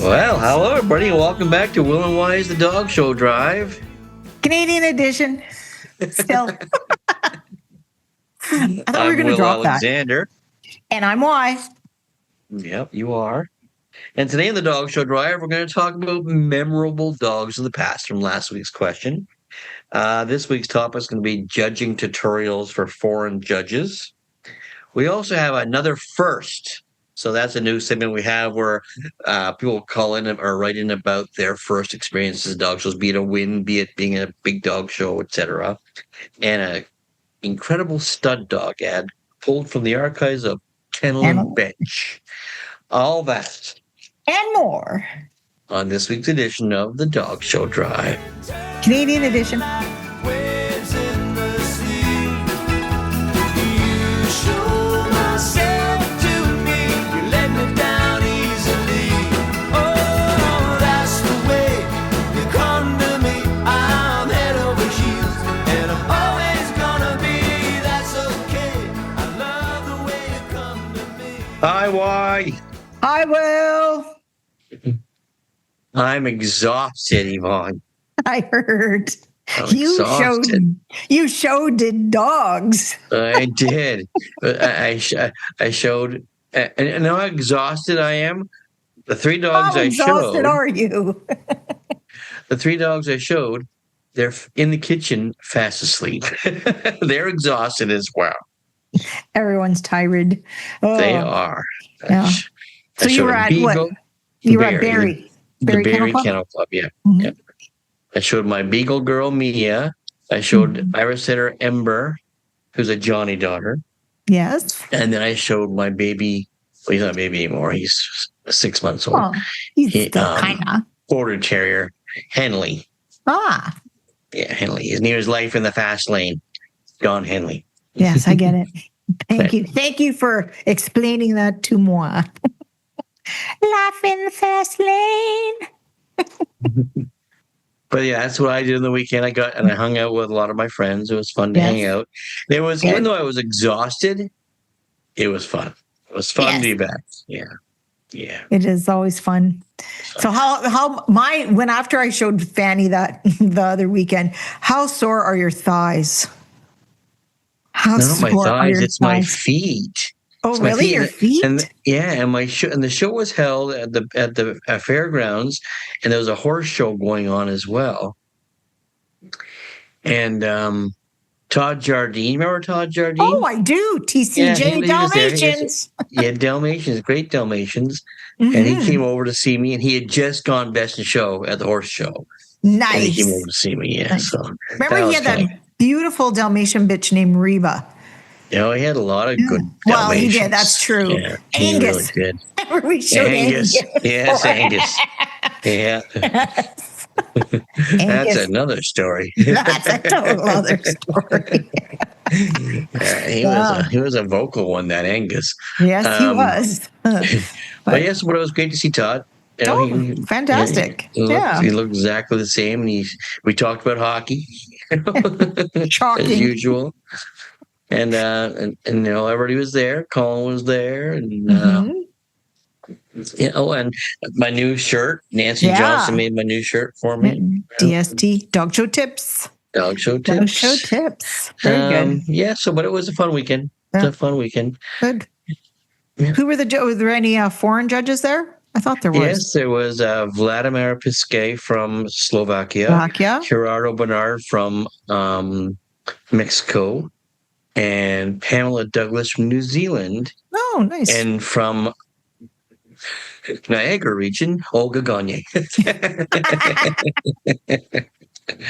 Well, hello everybody, welcome back to Will and Wise the Dog Show Drive. Canadian edition. Still. I thought we were going to drop Alexander. that. And I'm Wise. Yep, you are. And today in the Dog Show Drive, we're going to talk about memorable dogs of the past from last week's question. This week's topic is going to be judging tutorials for foreign judges. We also have another first. So that's a new segment we have where people call in or write in about their first experiences at dog shows, be it a win, be it being a big dog show, etc. And an incredible stud dog ad pulled from the archives of Kennel and Bench. All that. And more. On this week's edition of the Dog Show Drive. Canadian edition. Hi, why? I will. I'm exhausted, Yvonne. I heard. Exhausted. You showed dogs. I did. I showed, and how exhausted I am. The three dogs I showed. How exhausted are you? The three dogs I showed, they're in the kitchen fast asleep. They're exhausted as well. Everyone's tired. Oh. They are. Yeah. So you were at what? You were at Barry. The Barry Kennel Club, yeah. Mm-hmm. Yeah. I showed my Beagle girl, Mia. I showed Irish Setter Ember, who's a Johnny daughter. Yes. And then I showed my baby. Well, he's not a baby anymore. He's 6 months old. Oh, he's still kind of. Border Terrier, Henley. Ah. Yeah, Henley. His name is Life in the Fast Lane. Don Henley. Yes, I get it. Thank you. Thank you for explaining that to moi. Life in the fast lane. But yeah, that's what I did in the weekend. I hung out with a lot of my friends. It was fun to hang out. It was, even though I was exhausted, it was fun. It was fun to be back. Yeah. Yeah. It is always fun. So when after I showed Fanny that the other weekend, how sore are your thighs? Not my thighs, it's my feet. Oh, really? Your feet? And the show was held at the fairgrounds, and there was a horse show going on as well. And Todd Jardine, remember Todd Jardine? Oh, I do. TCJ Dalmatians. Yeah, Dalmatians, great Dalmatians. Mm-hmm. And he came over to see me, and he had just gone Best in Show at the horse show. Nice. And he came over to see me, yeah. Nice. So remember he had that beautiful Dalmatian bitch named Reba. Yeah, he had a lot of good Dalmatians. Well, he did. That's true. Yeah, Angus. He really did. Remember we showed Angus. Yes, Angus. Yeah. That's another story. That's a total other story. Yeah, he was a vocal one, that Angus. Yes, he was. But yes, but it was great to see Todd. Fantastic. He looked exactly the same. And we talked about hockey. Shocking. As usual. And everybody was there. Colin was there, and and my new shirt. Nancy Johnson made my new shirt for me. DST, Dog Show Tips. Dog Show Tips. Very good. Yeah. But it was a fun weekend. It was a fun weekend. Good. Yeah. Who were were there any foreign judges there? I thought there was. Yes, there was Vladimir Pisquet from Slovakia. Gerardo Bernard from Mexico. And Pamela Douglas from New Zealand. Oh, nice. And from Niagara region, Olga Gagne.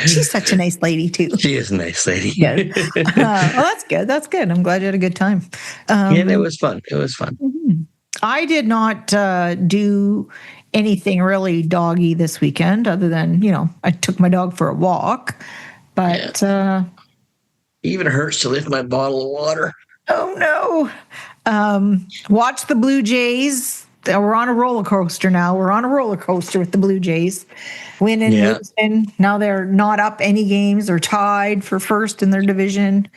She's such a nice lady, too. She is a nice lady. Yes. Well, that's good. That's good. I'm glad you had a good time. And it was fun. It was fun. I did not do anything really doggy this weekend other than, I took my dog for a walk. But... It even hurts to lift my bottle of water. Oh, no. Watch the Blue Jays. We're on a roller coaster now. We're on a roller coaster with the Blue Jays. Win and losing. Now they're not up any games. They're tied for first in their division.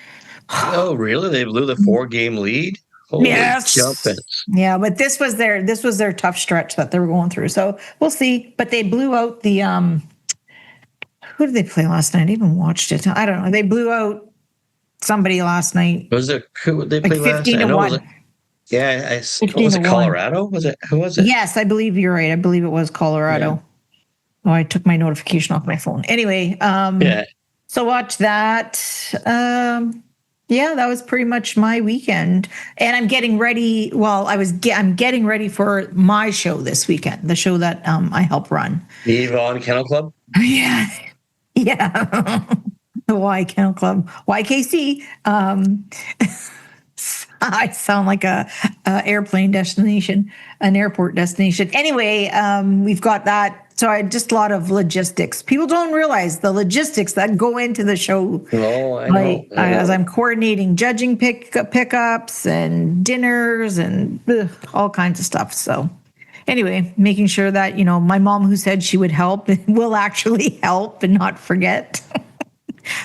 Oh, really? They blew the 4-game lead? Holy Yes. jumpins. Yeah, but this was their tough stretch that they were going through. So we'll see. But they blew out the who did they play last night? I even watched it. I don't know. They blew out somebody last night. Was it who did they Like play last 15 night? I to know it 1. was yeah, 15 was to it 1. Colorado? Was it who was it? Yes, I believe you're right. I believe it was Colorado. Oh, I took my notification off my phone. Anyway, Yeah. so watch that. Yeah, that was pretty much my weekend. And I'm getting ready. Well, I'm getting ready for my show this weekend, the show that I help run. The Avon Kennel Club? Yeah. Yeah. The Y Kennel Club, YKC. I sound like a airplane destination, an airport destination. Anyway, we've got that. So I just a lot of logistics. People don't realize the logistics that go into the show. Oh, I know. As I'm coordinating judging pickups and dinners and all kinds of stuff. So anyway, making sure that, my mom who said she would help will actually help and not forget.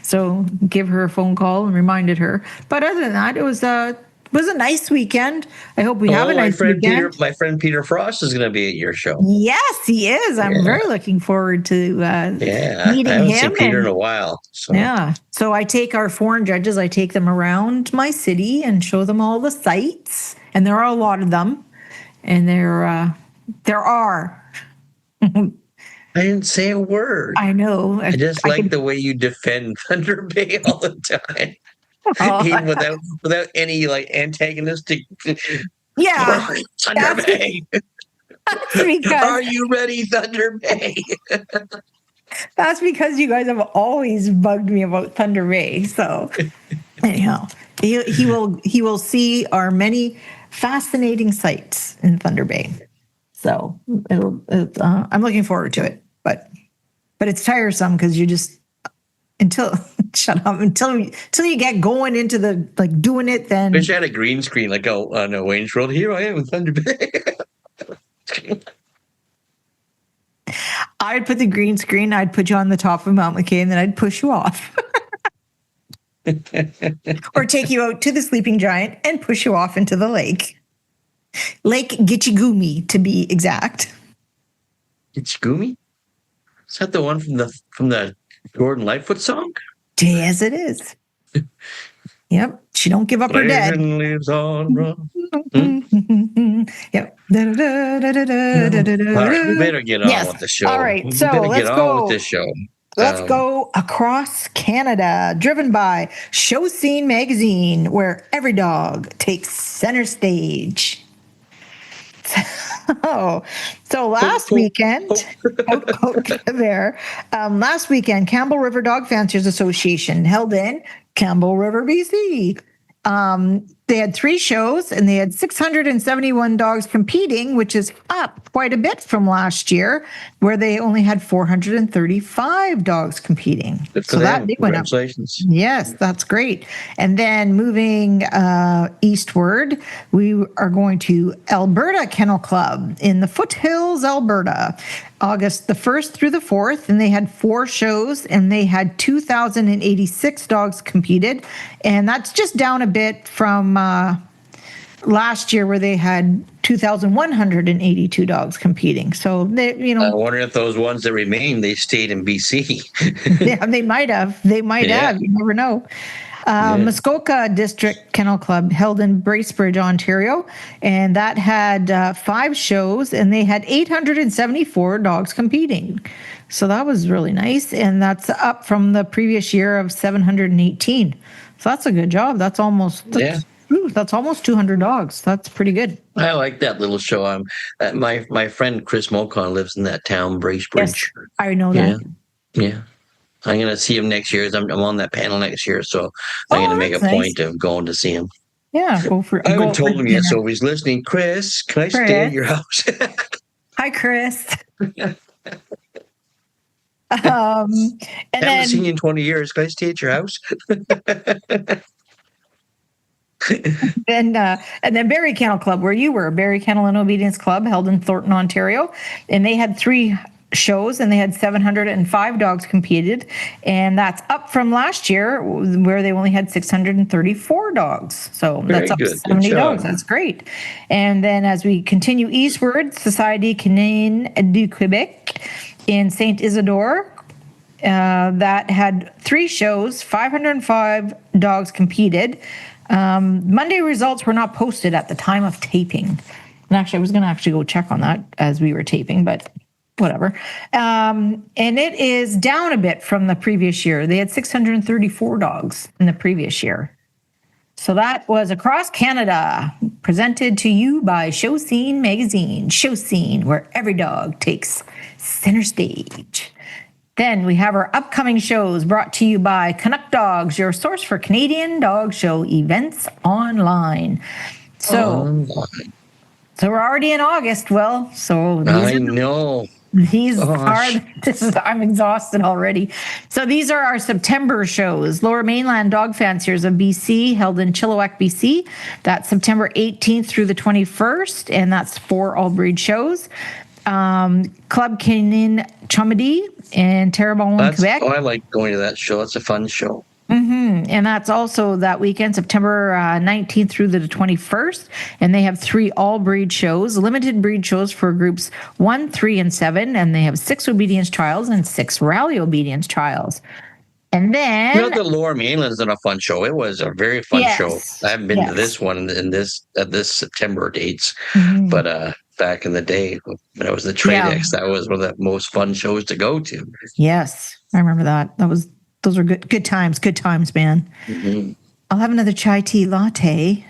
So give her a phone call and reminded her. But other than that, it was a nice weekend. I hope we have a nice weekend. My friend Peter Frost is going to be at your show. Yes, he is. I'm very looking forward to meeting him. I haven't seen Peter in a while. So. Yeah. So I take our foreign judges, I take them around my city and show them all the sites. And there are a lot of them. And there are. I didn't say a word. I know. I just like the way you defend Thunder Bay all the time. Even without any antagonistic. Yeah. Thunder Bay. Are you ready, Thunder Bay? That's because you guys have always bugged me about Thunder Bay. So anyhow, he will see our many fascinating sites in Thunder Bay. So I'm looking forward to it, but it's tiresome because you just until you get going into the doing it. Then wish I had a green screen on a Wayne's World. Here I am in Thunder Bay. I'd put the green screen. I'd put you on the top of Mount McKay, and then I'd push you off, or take you out to the Sleeping Giant and push you off into the lake. Lake Gitchigumi, to be exact. Gitchigumi? Is that the one from the Gordon Lightfoot song? Yes, it is. Yep. She don't give up her dead. Lives on run. Yep. All right, we better get on with the show. All right, so let's go with this show. Let's go across Canada, driven by Show Scene Magazine, where every dog takes center stage. So last weekend, last weekend, Campbell River Dog Fanciers Association held in Campbell River, BC. They had 3 shows and they had 671 dogs competing, which is up quite a bit from last year, where they only had 435 dogs competing. So that they went up. Yes, that's great. And then moving eastward, we are going to Alberta Kennel Club in the Foothills, Alberta, August the 1st through the 4th, and they had 4 shows and they had 2,086 dogs competed, and that's just down a bit from last year where they had 2,182 dogs competing. So they, I wonder if those ones that remain, they stayed in BC. Yeah, they might have. They might have. You never know. Muskoka District Kennel Club held in Bracebridge, Ontario, and that had 5 shows, and they had 874 dogs competing. So that was really nice, and that's up from the previous year of 718. So that's a good job. That's almost 200 dogs. That's pretty good. I like that little show. My friend Chris Mocon lives in that town, Bracebridge. Yes, I know that. Yeah. I'm going to see him next year. I'm on that panel next year, so I'm going to make a point of going to see him. Yeah, I haven't told him yet, so if he's listening, Chris, can I stay at your house? Hi, Chris. I haven't seen you in 20 years. Can I stay at your house? And then Barrie Kennel Club, where you were, Barrie Kennel and Obedience Club, held in Thornton, Ontario, and they had 3 shows, and they had 705 dogs competed, and that's up from last year where they only had 634 dogs. So that's up good. 70 dogs. That's great. And then as we continue eastward, Société Canine du Québec in Saint Isidore, that had 3 shows, 505 dogs competed. Monday results were not posted at the time of taping. And actually, I was going to go check on that as we were taping, but whatever. And it is down a bit from the previous year. They had 634 dogs in the previous year. So that was across Canada, presented to you by Show Scene Magazine. Show Scene, where every dog takes center stage. Then we have our upcoming shows brought to you by Canuck Dogs, your source for Canadian dog show events online. So we're already in August, Will. So I know. I'm exhausted already. So these are our September shows. Lower Mainland Dog Fanciers of BC, held in Chilliwack, BC. That's September 18th through the 21st, and that's 4 all-breed shows. Club Canin Chomedy in Terrebonne, Quebec. I like going to that show. That's a fun show. And that's also that weekend, September 19th through the 21st. And they have 3 all-breed shows, limited breed shows for groups 1, 3, and 7. And they have 6 obedience trials and 6 rally obedience trials. And then the Lower Mainland's not a fun show. It was a very fun show. I haven't been to this one in this September dates, but back in the day when I was the Tradex, that was one of the most fun shows to go to. Yes, I remember that. Those were good times. Good times, man. Mm-hmm. I'll have another chai tea latte.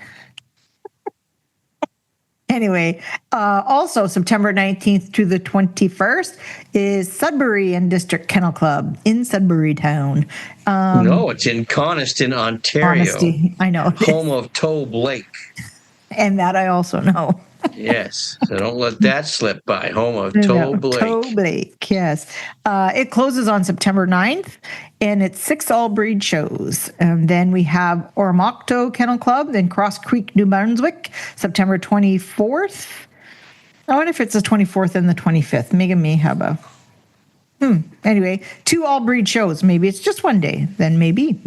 Anyway, also September 19th to the 21st is Sudbury and District Kennel Club in Sudbury Town. No, it's in Coniston, Ontario. Honesty, I know. Home of Toe Blake. And that I also know. Yes, so don't let that slip by. Home of Toe Blake. Toe Blake, yes. It closes on September 9th, and it's 6 all-breed shows. And then we have Oromocto Kennel Club in Cross Creek, New Brunswick, September 24th. I wonder if it's the 24th and the 25th. Megan may have a... Anyway, 2 all-breed shows. Maybe it's just one day. Then maybe.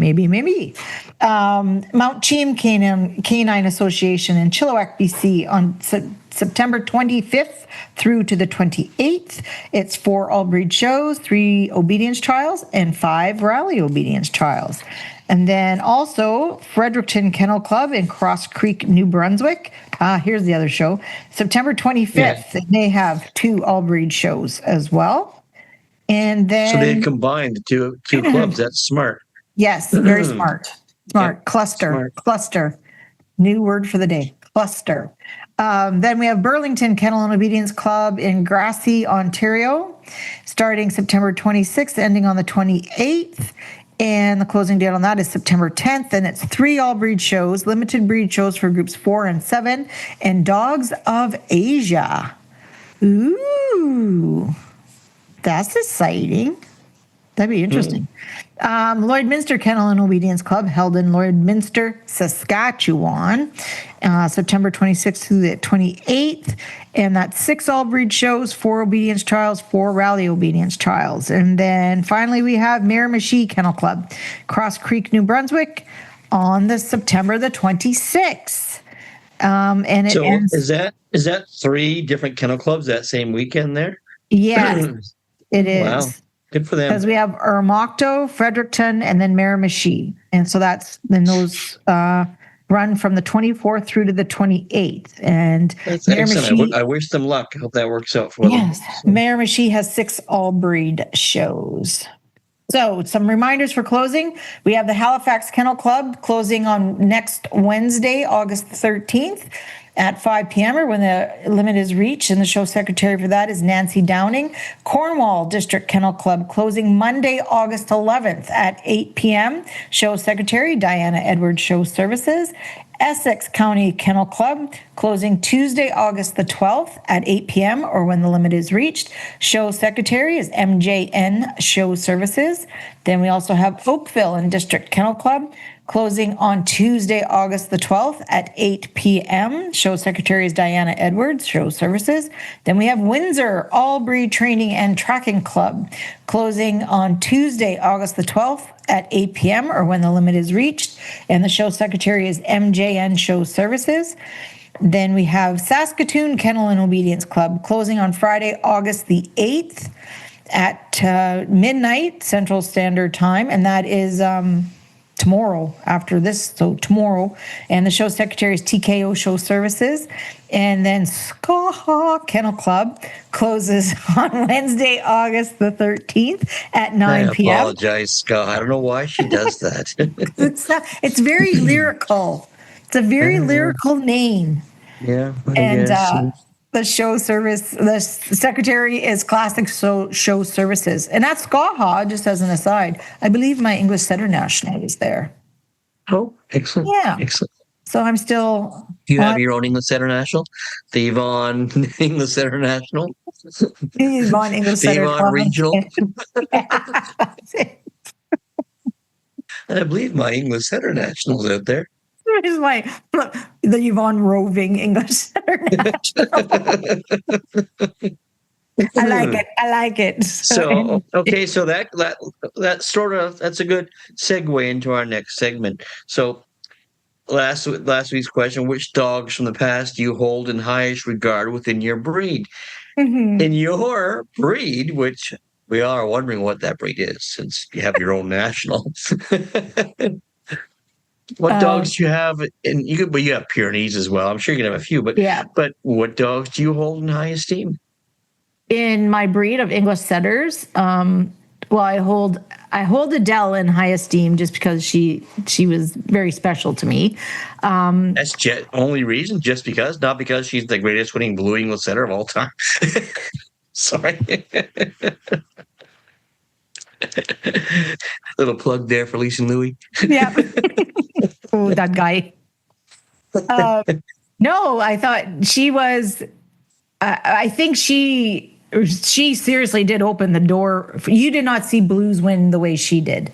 Mount Cheam Canine Association in Chilliwack, BC on September 25th through to the 28th. It's 4 all-breed shows, 3 obedience trials, and 5 rally obedience trials. And then also Fredericton Kennel Club in Cross Creek, New Brunswick. Here's the other show. September 25th, they have 2 all-breed shows as well. And then, so they combined the two clubs. That's smart. Yes, very smart. Smart. Cluster. New word for the day. Cluster. Then we have Burlington Kennel and Obedience Club in Grassy, Ontario, starting September 26th, ending on the 28th. And the closing date on that is September 10th. And it's 3 all-breed shows, limited breed shows for groups 4 and 7, and Dogs of Asia. Ooh. That's exciting. That'd be interesting. Lloydminster Kennel and Obedience Club, held in Lloydminster, Saskatchewan, September 26th through the 28th. And that's 6 all-breed shows, 4 obedience trials, 4 rally obedience trials. And then finally we have Miramichi Kennel Club, Cross Creek, New Brunswick, on the September the 26th. And it ends... Is that 3 different kennel clubs that same weekend there? Yes. It is. Wow. Good for them. Because we have Oromocto, Fredericton, and then Miramichi. And so those run from the 24th through to the 28th. And that's excellent. I wish them luck. I hope that works out for them. Yes. Miramichi has 6 all-breed shows. So some reminders for closing. We have the Halifax Kennel Club closing on next Wednesday, August 13th. At 5 p.m. or when the limit is reached, and the show secretary for that is Nancy Downing. Cornwall District Kennel Club closing Monday, August 11th at 8 p.m. Show secretary Diana Edwards, Show Services. Essex County Kennel Club closing Tuesday, August the 12th at 8 p.m. or when the limit is reached. Show secretary is MJN Show Services. Then we also have Oakville and District Kennel Club closing on Tuesday, August the 12th at 8 p.m. Show secretary is Diana Edwards, show services. Then we have Windsor All-Breed Training and Tracking Club, closing on Tuesday, August the 12th at 8 p.m. or when the limit is reached. And the show secretary is MJN Show Services. Then we have Saskatoon Kennel and Obedience Club, closing on Friday, August the 8th at midnight Central Standard Time. And that is tomorrow after this, so tomorrow. And the show secretary is TKO Show Services. And then Skaha Kennel Club closes on Wednesday, August the 13th at 9 p.m. I apologize, Skaha. I don't know why she does that. It's very lyrical. It's a very lyrical name. Yeah. And the show service, the secretary is Classic Show Services. And that's Skaha, just as an aside. I believe my English Setter National is there. Oh, excellent. Yeah. Excellent. So I'm still... Do you have your own English Setter National? The Yvonne English Setter National? Yvonne English Setter Yvonne Regional? I believe my English Setter National's out there. Here's the Yvonne Roving English Setter National. I like it. So okay, so that sort of, that's a good segue into our next segment. So last week's question: which dogs from the past do you hold in highest regard within your breed? Mm-hmm. In your breed, which we are wondering what that breed is, since you have your own national. What dogs do you have? And you have Pyrenees as well. I'm sure you can have a few, but But what dogs do you hold in high esteem? In my breed of English Setters, well, I hold Adele in high esteem just because she was very special to me. That's only reason, just because, not because she's the greatest winning Blue English Setter of all time. Sorry. Little plug there for Lisa and Louie. Yeah. Oh, that guy. No, I thought she was. I think she seriously did open the door. You did not see Blues win the way she did.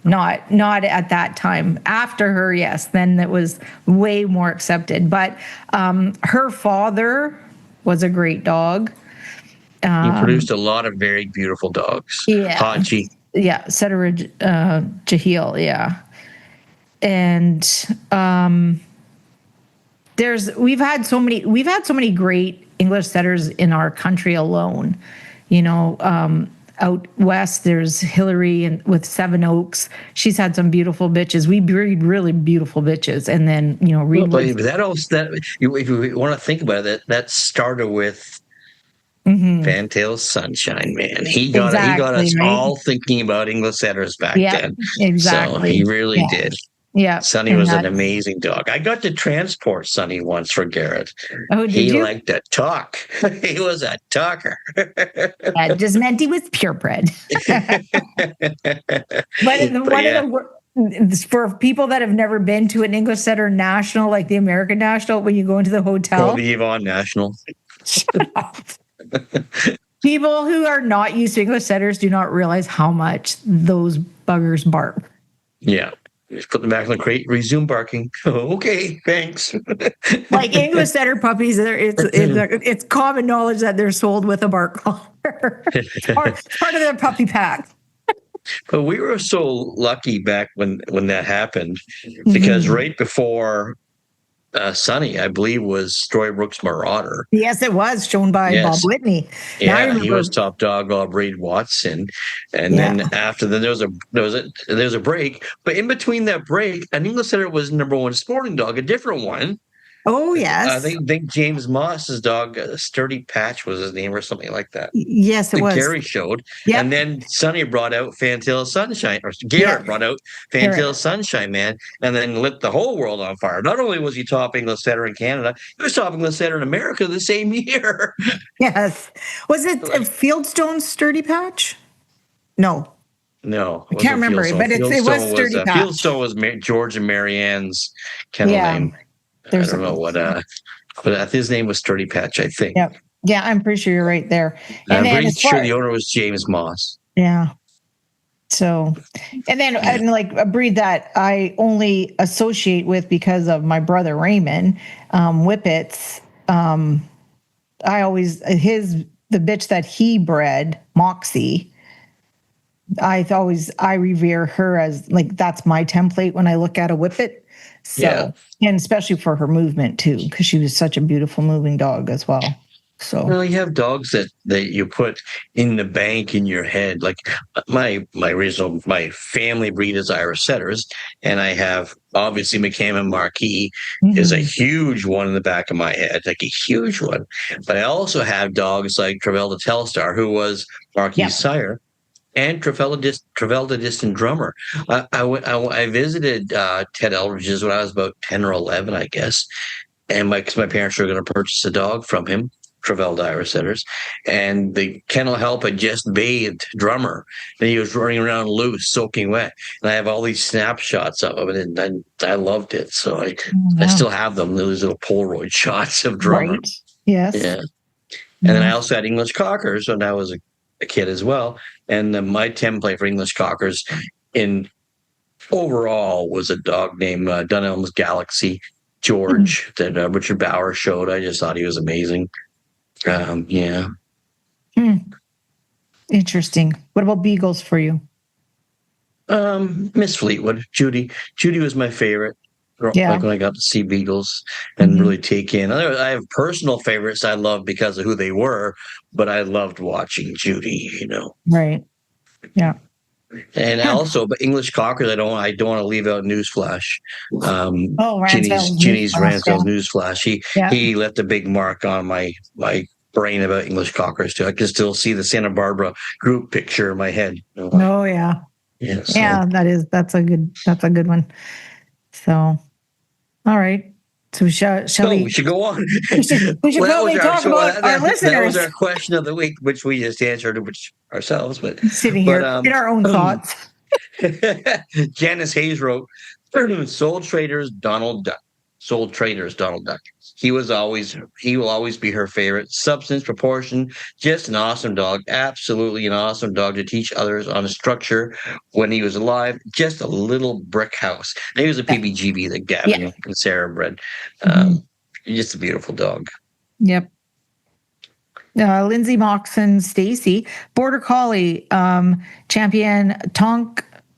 Not at that time. After her, yes, then it was way more accepted. But her father was a great dog. He produced a lot of very beautiful dogs. Yeah. Hachi. Yeah, Setter Jahil, yeah. And we've had so many great English Setters in our country alone. You know, out west there's Hillary and with Seven Oaks. She's had some beautiful bitches. We breed really beautiful bitches, and then Reed. Well, if you want to think about it, that started with Fantail Sunshine, man. He got us all thinking about English Setters back then. Exactly. So he really did. Yeah. Sonny was an amazing dog. I got to transport Sonny once for Garrett. Oh, did you? He liked to talk. He was a talker. That just meant he was purebred. For people that have never been to an English Setter National, like the American National, when you go into the hotel. Oh, the Yvonne National. People who are not used to English Setters do not realize how much those buggers bark. Yeah. Just put them back in the crate, resume barking. Oh, okay, thanks. Like English Setter puppies, it's common knowledge that they're sold with a bark collar. It's part of their puppy pack. But we were so lucky back when that happened, because right before Sonny, I believe, was Storybrooke's Marauder. Yes, it was shown by Bob Whitney. Yeah, he was top dog of Reed Watson, and then after there was a break. But in between that break, an English Setter was #1 sporting dog, a different one. Oh, yes. I think James Moss's dog, Sturdy Patch was his name or something like that. Yes, it was. Gary showed. Yep. And then Sonny brought out Fantail Sunshine, or Garrett brought out Fantail Sunshine, man, and then lit the whole world on fire. Not only was he top English Setter in Canada, he was top English Setter in America the same year. Yes. Was it Fieldstone's Sturdy Patch? No. No. I can't remember, but it was Sturdy Patch. Fieldstone was George and Marianne's kennel name. I don't know but his name was Sturdy Patch, I think. Yep. Yeah, I'm pretty sure you're right there. And I'm pretty sure the owner was James Moss. Yeah. So, and then and like a breed that I only associate with because of my brother Raymond, Whippets. The bitch that he bred, Moxie. I revere her as like that's my template when I look at a Whippet. Yeah. So, and especially for her movement too, because she was such a beautiful moving dog as well. So, Well, you have dogs that you put in the bank in your head. Like my family breed is Irish Setters, and I have obviously McCammon Marquis is a huge one in the back of my head, like a huge one. But I also have dogs like Travelda Telstar, who was Marquis' sire, and Travelda Distant Drummer. I visited Ted Eldridge's when I was about 10 or 11, I guess, and because my parents were going to purchase a dog from him. Travelda Irish Setters, and the kennel help had just bathed Drummer, and he was running around loose, soaking wet. And I have all these snapshots of it, and I loved it. So I still have them. Those little Polaroid shots of Drummer. Right. Yes. Yeah. And then I also had English Cockers when I was a kid as well. And my template for English Cockers in overall was a dog named Dunelm's Galaxy George that Richard Bauer showed. I just thought he was amazing. Interesting. What about beagles for you? Miss Fleetwood, Judy was my favorite. Like when I got to see beagles and really take in. I have personal favorites I love because of who they were, but I loved watching Judy. Right. Yeah. And also, but English Cockers, I don't want to leave out Newsflash. Ginny's Ransdale's Newsflash. He left a big mark on my brain about English Cockers too. I can still see the Santa Barbara group picture in my head. Oh yeah. Yeah, that's a good one. So, all right. So shall we? We should go on. We should probably talk about our listeners. That was our question of the week, which we just answered ourselves. But sitting here in our own thoughts. Janice Hayes wrote, "Sold Traders Donald Duck. He will always be her favorite. Substance, proportion, just an awesome dog. Absolutely an awesome dog to teach others on a structure when he was alive. Just a little brick house. And he was a PBGB that Gavin and Sarah bred. Just a beautiful dog." Yep. Lindsay Moxon, Stacy, Border Collie, champion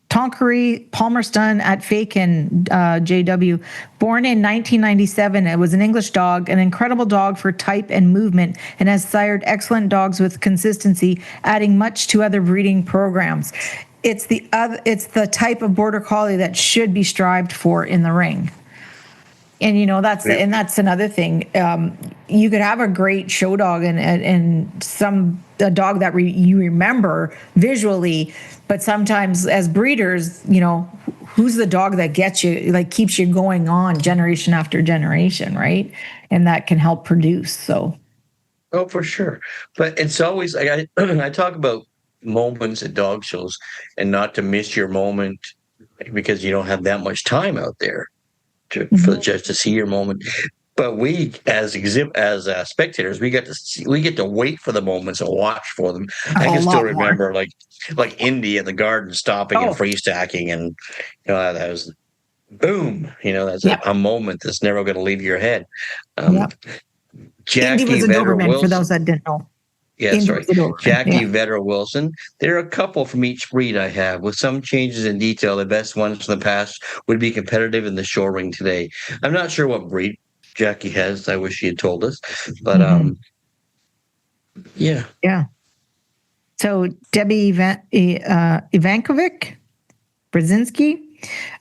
Tonkery Palmerston at Faken, JW. Born in 1997, it was an English dog, an incredible dog for type and movement, and has sired excellent dogs with consistency, adding much to other breeding programs. It's the type of Border Collie that should be strived for in the ring. And that's another thing. You could have a great show dog and a dog that you remember visually, but sometimes as breeders, who's the dog that gets you, like keeps you going on generation after generation, right? And that can help produce. So, oh, for sure. But it's always I talk about moments at dog shows and not to miss your moment because you don't have that much time out there for the judge to see your moment. But we, as spectators, we get to wait for the moments and watch for them. I can still remember, like Indy in the garden stopping and freestacking, and that was boom. That's a moment that's never going to leave your head. Jackie Indy was a Doberman, Wilson, for those that didn't know. Jackie Vetter Wilson. There are a couple from each breed I have. With some changes in detail, the best ones from the past would be competitive in the show ring today. I'm not sure what breed Jackie has. I wish she had told us. But, yeah. Yeah. So Debbie Ivankovic Brzezinski,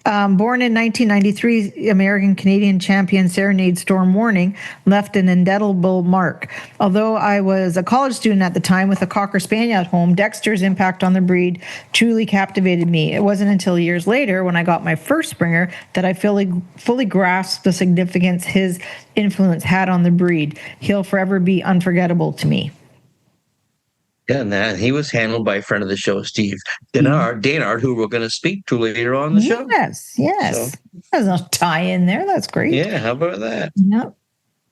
born in 1993, American-Canadian champion Serenade Storm Warning, left an indelible mark. Although I was a college student at the time with a Cocker Spaniel at home, Dexter's impact on the breed truly captivated me. It wasn't until years later, when I got my first Springer, that I fully grasped the significance his influence had on the breed. He'll forever be unforgettable to me. Yeah, and he was handled by a friend of the show, Steve Dainard, who we're going to speak to later on the show. Yes. So, there's no tie in there. That's great. Yeah, how about that? Yep.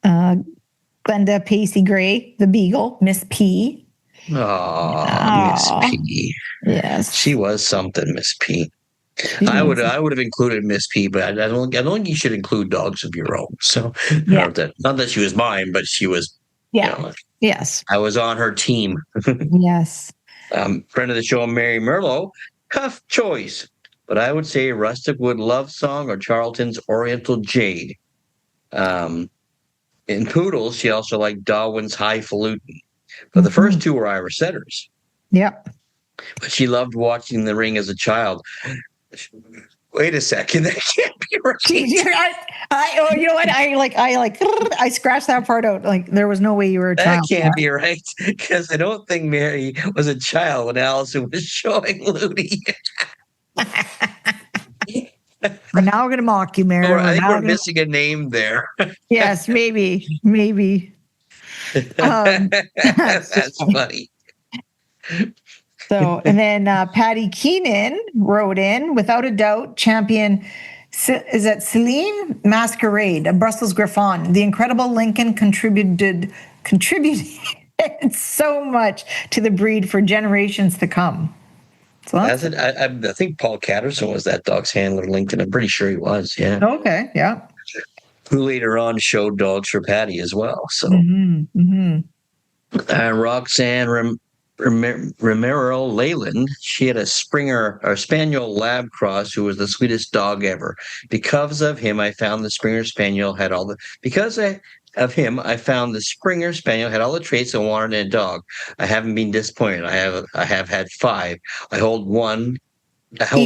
Glenda Pacey Gray, the Beagle, Miss P. Oh, Miss Oh, P. yes. She was something, Miss P. She I would was. I would have included Miss P, but I don't think you should include dogs of your own. So, Yeah. not that she was mine, but she was, you Yeah. know, Yes. I was on her team. Yes. Friend of the show, Mary Merlo, tough choice, but I would say Rustic Wood Love Song or Charlton's Oriental Jade. Um, in Poodles, she also liked Darwin's Highfalutin. But the first two were Irish setters. Yep. But she loved watching the ring as a child. Wait a second, that can't be right. You know what? I scratched that part out. Like there was no way you were a That child. can't be right because I don't think Mary was a child when Allison was showing Looney. We're now going to mock you, Mary. I think we're missing a name there. Yes, maybe. That's funny. So, and then Patty Keenan wrote in, without a doubt, champion. Is that Celine Masquerade, a Brussels Griffon? The incredible Lincoln contributed so much to the breed for generations to come. So I think Paul Catterson was that dog's handler, Lincoln. I'm pretty sure he was. Yeah. Okay. Yeah. Who later on showed dogs for Patty as well. So, Roxanne Romero Leyland, she had a Springer or Spaniel Lab Cross who was the sweetest dog ever. Because of him, I found the Springer Spaniel had all the traits I wanted in a dog. I haven't been disappointed. I have had 5. I hold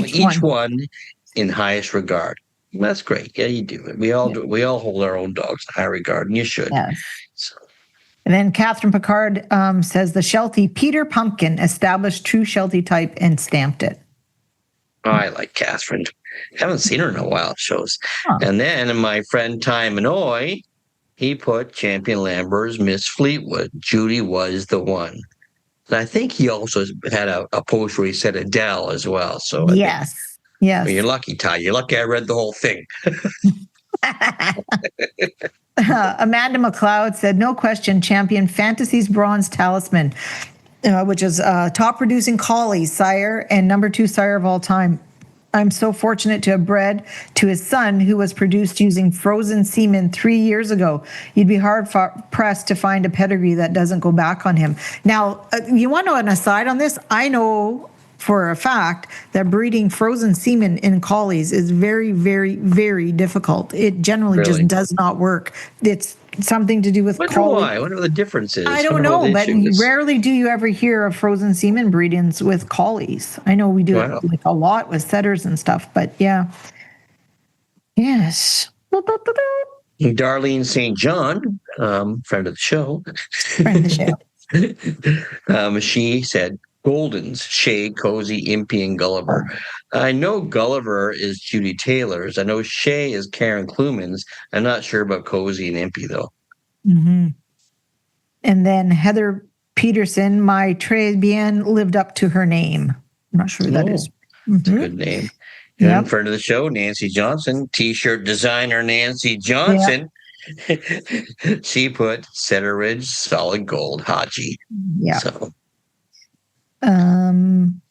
each one in highest regard. That's great. Yeah, you do it. We all do. We all hold our own dogs in high regard, and you should. Yes. So. And then Catherine Picard says the Sheltie Peter Pumpkin established true Sheltie type and stamped it. Oh, I like Catherine. Haven't seen her in a while. Shows. Huh. And then my friend Ty Minoy, he put Champion Lambert's Miss Fleetwood. Judy was the one. And I think he also had a post where he said Adele as well. So yes. Well, you're lucky, Ty. You're lucky I read the whole thing. Amanda McLeod said, no question, champion Fantasy's Bronze Talisman, which is top producing collie, sire, and number 2 sire of all time. I'm so fortunate to have bred to his son, who was produced using frozen semen 3 years ago. You'd be hard pressed to find a pedigree that doesn't go back on him. Now, you want to know an aside on this? I know for a fact that breeding frozen semen in collies is very, very, very difficult. It generally just does not work. It's something to do with collie. Why? What are the differences? I don't know, but rarely do you ever hear of frozen semen breedings with collies. I know we do it like a lot with setters and stuff, but yeah. Yes. Darlene St. John, friend of the show. Friend of the show. She said, Goldens, Shay, Cozy, Impy, and Gulliver. I know Gulliver is Judy Taylor's. I know Shay is Karen Kluman's. I'm not sure about Cozy and Impy, though. Mm-hmm. And then Heather Peterson, my très bien lived up to her name. I'm not sure who that is. It's a good name. And friend of the show, Nancy Johnson, T-shirt designer Nancy Johnson. Yep. She put Cedar Ridge Solid Gold Haji. Yeah. So. And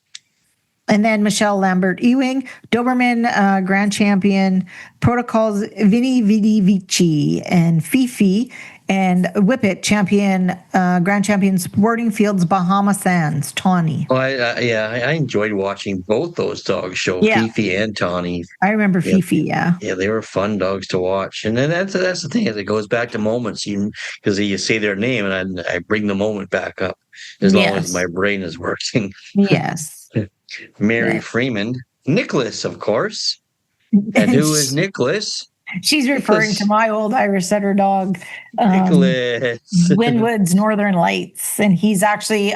then Michelle Lambert Ewing, Doberman Grand Champion, Protocols Vinny Vidi Vici, and Fifi, and Whippet Champion, Grand Champion Sporting Fields Bahama Sands, Tawny. Well, I enjoyed watching both those dogs show, Fifi and Tawny. I remember Fifi, Yeah, they were fun dogs to watch. And then that's the thing, it goes back to moments, because you say their name and I bring the moment back up as long as my brain is working. Yes. Mary Freeman, Nicholas, of course. And who is Nicholas? She's referring to my old Irish setter dog, Nicholas. Winwood's Northern Lights. And he's actually,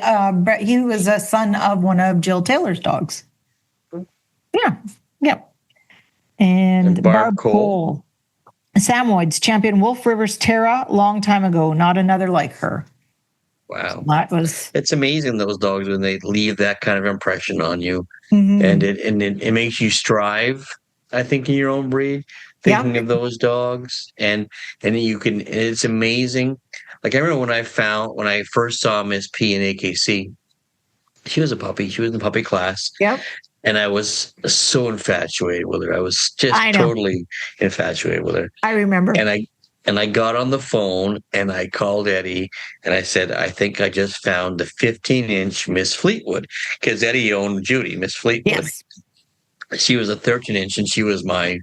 he was a son of one of Jill Taylor's dogs. Yeah. And Barb Cole. Samoyeds, champion Wolf Rivers Terra, long time ago, not another like her. Wow. It's amazing, those dogs, when they leave that kind of impression on you. Mm-hmm. And it makes you strive, I think, in your own breed. thinking of those dogs, and it's amazing. Like I remember when I first saw Miss P in AKC, she was a puppy. She was in the puppy class. Yep. And I was so infatuated with her. I was just I know. totally infatuated with her. I remember. And I got on the phone and I called Eddie and I said, I think I just found the 15-inch Miss Fleetwood, because Eddie owned Judy, Miss Fleetwood. Yes. She was a 13-inch and she was my,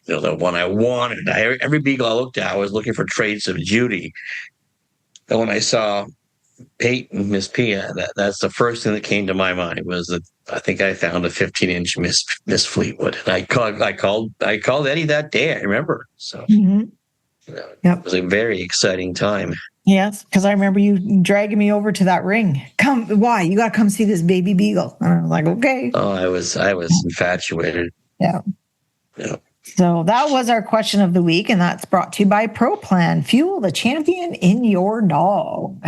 the one I wanted. Every beagle I looked at, I was looking for traits of Judy. And when I saw Peyton, Miss Pia, that's the first thing that came to my mind, was that I think I found a 15-inch Miss Fleetwood. And I called Eddie that day. I remember. So it was a very exciting time. Yes, because I remember you dragging me over to that ring. Why? You got to come see this baby beagle. And I was like, okay. Oh, I was infatuated. Yeah. So that was our question of the week, and that's brought to you by ProPlan. Fuel the champion in your dog.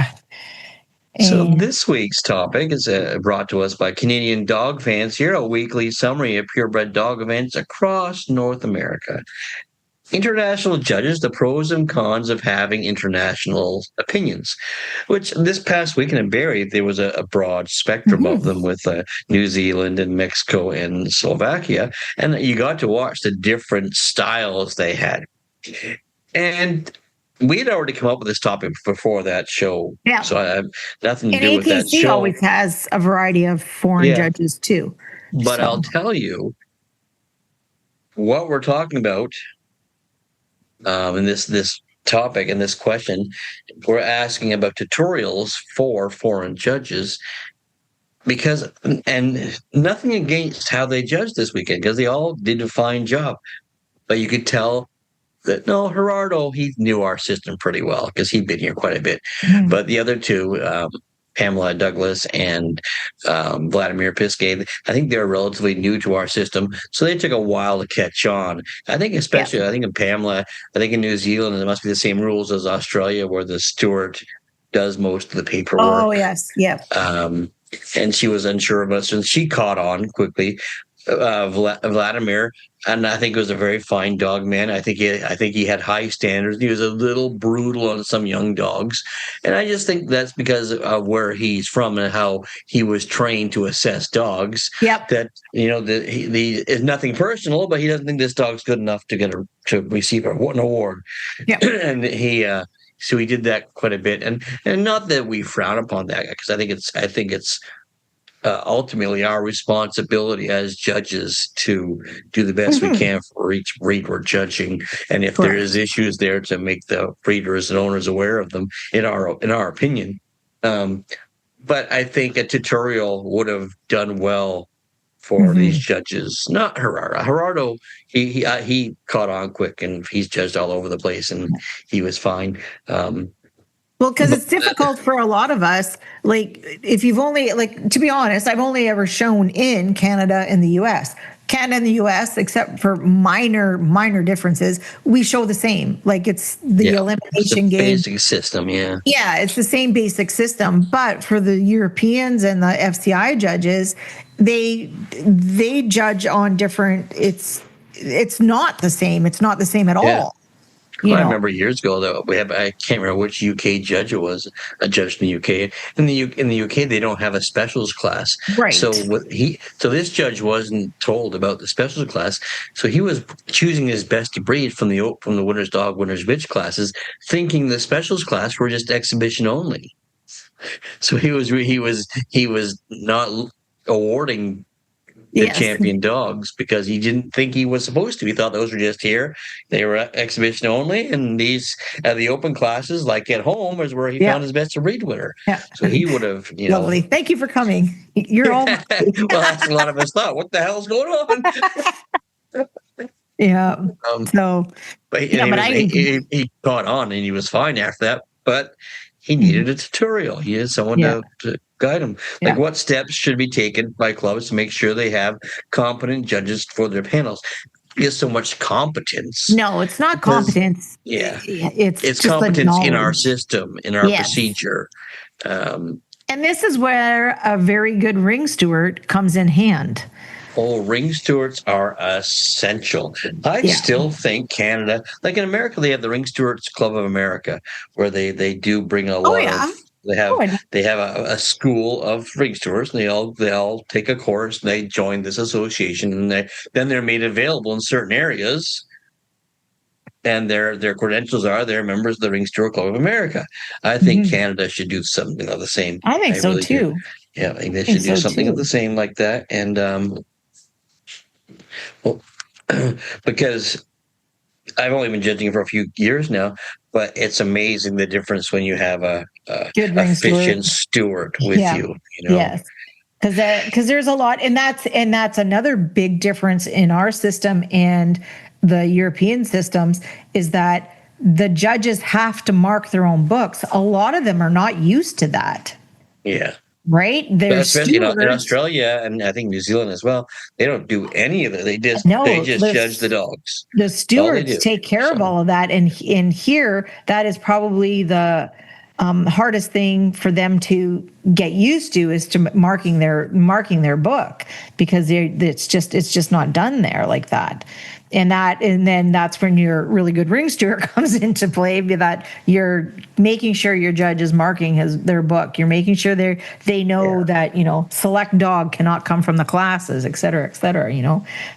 So this week's topic is brought to us by Canadian Dog Fans. Here, a weekly summary of purebred dog events across North America. International judges, the pros and cons of having international opinions, which this past weekend in Barrie, there was a broad spectrum of them, with New Zealand and Mexico and Slovakia. And you got to watch the different styles they had. And we had already come up with this topic before that show. Yeah. So I have nothing to do with that show. AKC always has a variety of foreign judges too. But I'll tell you what we're talking about in this topic and this question. We're asking about tutorials for foreign judges, because, and nothing against how they judged this weekend, because they all did a fine job. But you could tell that, no, Gerardo, he knew our system pretty well because he'd been here quite a bit. But the other two, Pamela Douglas and Vladimir Piskay, I think they're relatively new to our system, so they took a while to catch on. I think especially, I think in Pamela, I think in New Zealand, it must be the same rules as Australia, where the steward does most of the paperwork. Oh, yes, yeah. And she was unsure of us, and she caught on quickly. Vladimir, and I think it was a very fine dog man. I think he had high standards. He was a little brutal on some young dogs, and I just think that's because of where he's from and how he was trained to assess dogs. Yep. That he is nothing personal, but he doesn't think this dog's good enough to receive an award. Yeah. And so he did that quite a bit, and not that we frown upon that, because I think it's ultimately our responsibility as judges to do the best we can for each breed we're judging, and if there is issues there, to make the breeders and owners aware of them, in our opinion. But I think a tutorial would have done well for these judges. Not Gerardo. Gerardo, he caught on quick, and he's judged all over the place, and he was fine. Well, because it's difficult for a lot of us. Like, if you've only, to be honest, I've only ever shown in Canada and the U.S. Canada and the U.S., except for minor differences, we show the same. Like, it's the elimination game. Basic system, yeah. Yeah, it's the same basic system. But for the Europeans and the FCI judges, they judge on different. It's not the same. It's not the same at all. I remember years ago, though, I can't remember which UK judge it was, a judge in the UK. In the UK, they don't have a specials class. Right. So this judge wasn't told about the specials class. So he was choosing his best breed from the winner's dog, winner's bitch classes, thinking the specials class were just exhibition only. So he was not awarding the champion dogs because he didn't think he was supposed to. He thought those were just here. They were exhibition only, and these the open classes, like at home, is where he found his best breed winner. Yeah. So he would have, Lovely. Thank you for coming. You're all well, that's a lot of us thought. What the hell's going on? But he caught on, and he was fine after that. But he needed a tutorial. He needed someone to guide him. Like, what steps should be taken by clubs to make sure they have competent judges for their panels? There's so much competence. No, it's not competence. It's competence in our system, in our procedure. And this is where a very good ring steward comes in hand. Oh, ring stewards are essential. I still think Canada, like in America, they have the Ring Stewards Club of America, where they do bring a Oh lot of yeah. they have Oh, and they have a school of ring stewards, and they all take a course, and they join this association, and they're made available in certain areas, and their credentials are they're members of the Ring Steward Club of America. I think mhm. Canada should do something of the same. I think I so really do. too. Yeah, I think they I think should do so something of too. the same like that, and well, because I've only been judging for a few years now, but it's amazing the difference when you have a Good ring steward. efficient steward with Yeah. you. You know, Yes. Because there's a lot, and that's another big difference in our system and the European systems is that the judges have to mark their own books. A lot of them are not used to that, yeah. right? But They're especially in stewards. Australia and I think New Zealand as well, they don't do any of that. They No, just judge the dogs. the That's all they stewards do. take care of So all of that, and in here, that is probably the hardest thing for them to get used to is to marking their book because it's just not done there like that. And then that's when your really good ring steward comes into play, that you're making sure your judge is marking their book. You're making sure they know that, select dog cannot come from the classes, et cetera,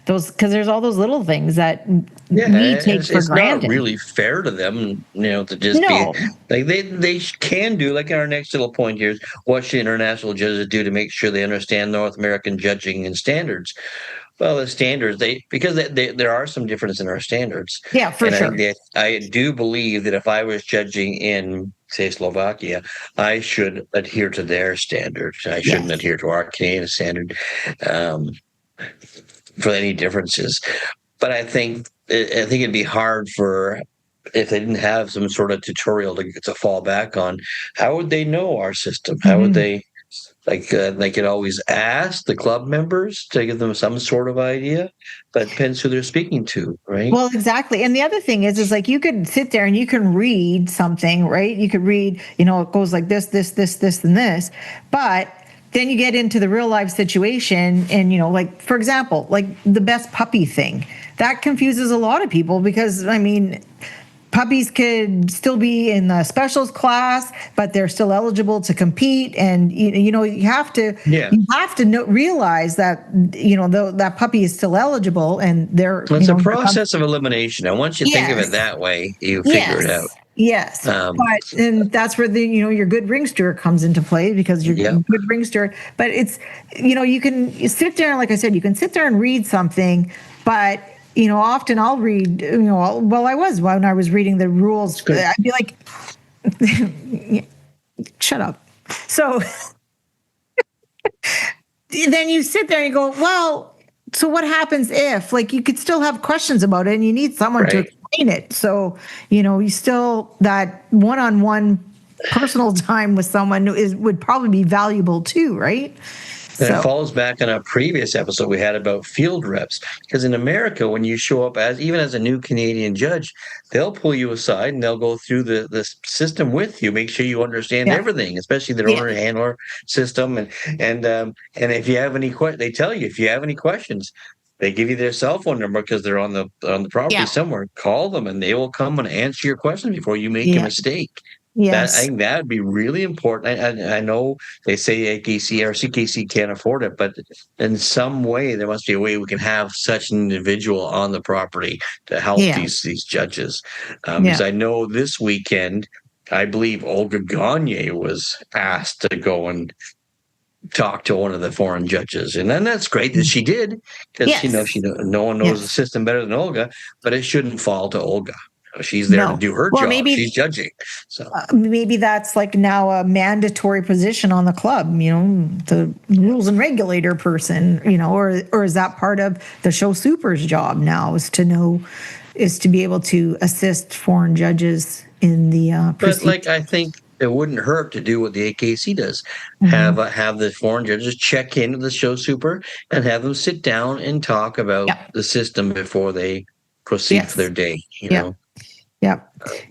those, because there's all those little things that we take for it's not granted. really fair to them, to just be No. like they can do like in our next little point here is what should international judges do to make sure they understand North American judging and standards. Well, the standards because there are some differences in our standards, Yeah, for and I think sure. that I do believe that if I was judging in say Slovakia, I should adhere to their standards. I shouldn't Yes. adhere to our Canadian standard um, for any differences. But I think it'd be hard for if they didn't have some sort of tutorial to fall back on. How would they know our system? How would Mhm. they they could always ask the club members to give them some sort of idea, but it depends who they're speaking to, right? Well, exactly. And the other thing is like you could sit there and you can read something, right? You could read, it goes like this, and this. But then you get into the real life situation and, like, for example, like the best puppy thing. That confuses a lot of people because, I mean, puppies could still be in the specials class, but they're still eligible to compete. And you have to Yeah. realize that that puppy is still eligible, and they're It's a process of elimination. And once you think of it yes, that way, you figure it out. yes. Um, And that's where your good ring steward comes into play because you're yeah. good ring steward. But it's you sit there, like I said, you can sit there and read something, but often I'll read, when I was reading the rules, I'd be like, shut up. So then you sit there and you go, well, so what happens if, like, you could still have questions about it and you need someone to Right. explain it. So, you still, that one-on-one personal time with someone would probably be valuable too, right? And it So, falls back on a previous episode we had about field reps. Because in America, when you show up even as a new Canadian judge, they'll pull you aside and they'll go through the system with you, make sure you understand yeah, everything, especially their yeah, owner handler system. And if you have any questions, they tell you if you have any questions, they give you their cell phone number because they're on the property yeah, somewhere. Call them and they will come and answer your questions before you make a yeah, mistake. I yes, think that would be really important. I know they say AKC or CKC can't afford it, but in some way there must be a way we can have such an individual on the property to help yeah, these judges. Because yeah, I know this weekend, I believe Olga Gagne was asked to go and talk to one of the foreign judges, and then that's great that she did because yes, no one knows the yes. system better than Olga, but it shouldn't fall to Olga. She's there to No. do her Well, job. She's judging. So maybe that's like now a mandatory position on the club, the rules and regulator person, or is that part of the show super's job now is to be able to assist foreign judges in the But procedure. I think it wouldn't hurt to do what the AKC does. Mhm. Have the foreign judges check in with the show super and have them sit down and talk about Yeah. the system before they proceed for Yes. their day. Yeah. Yeah.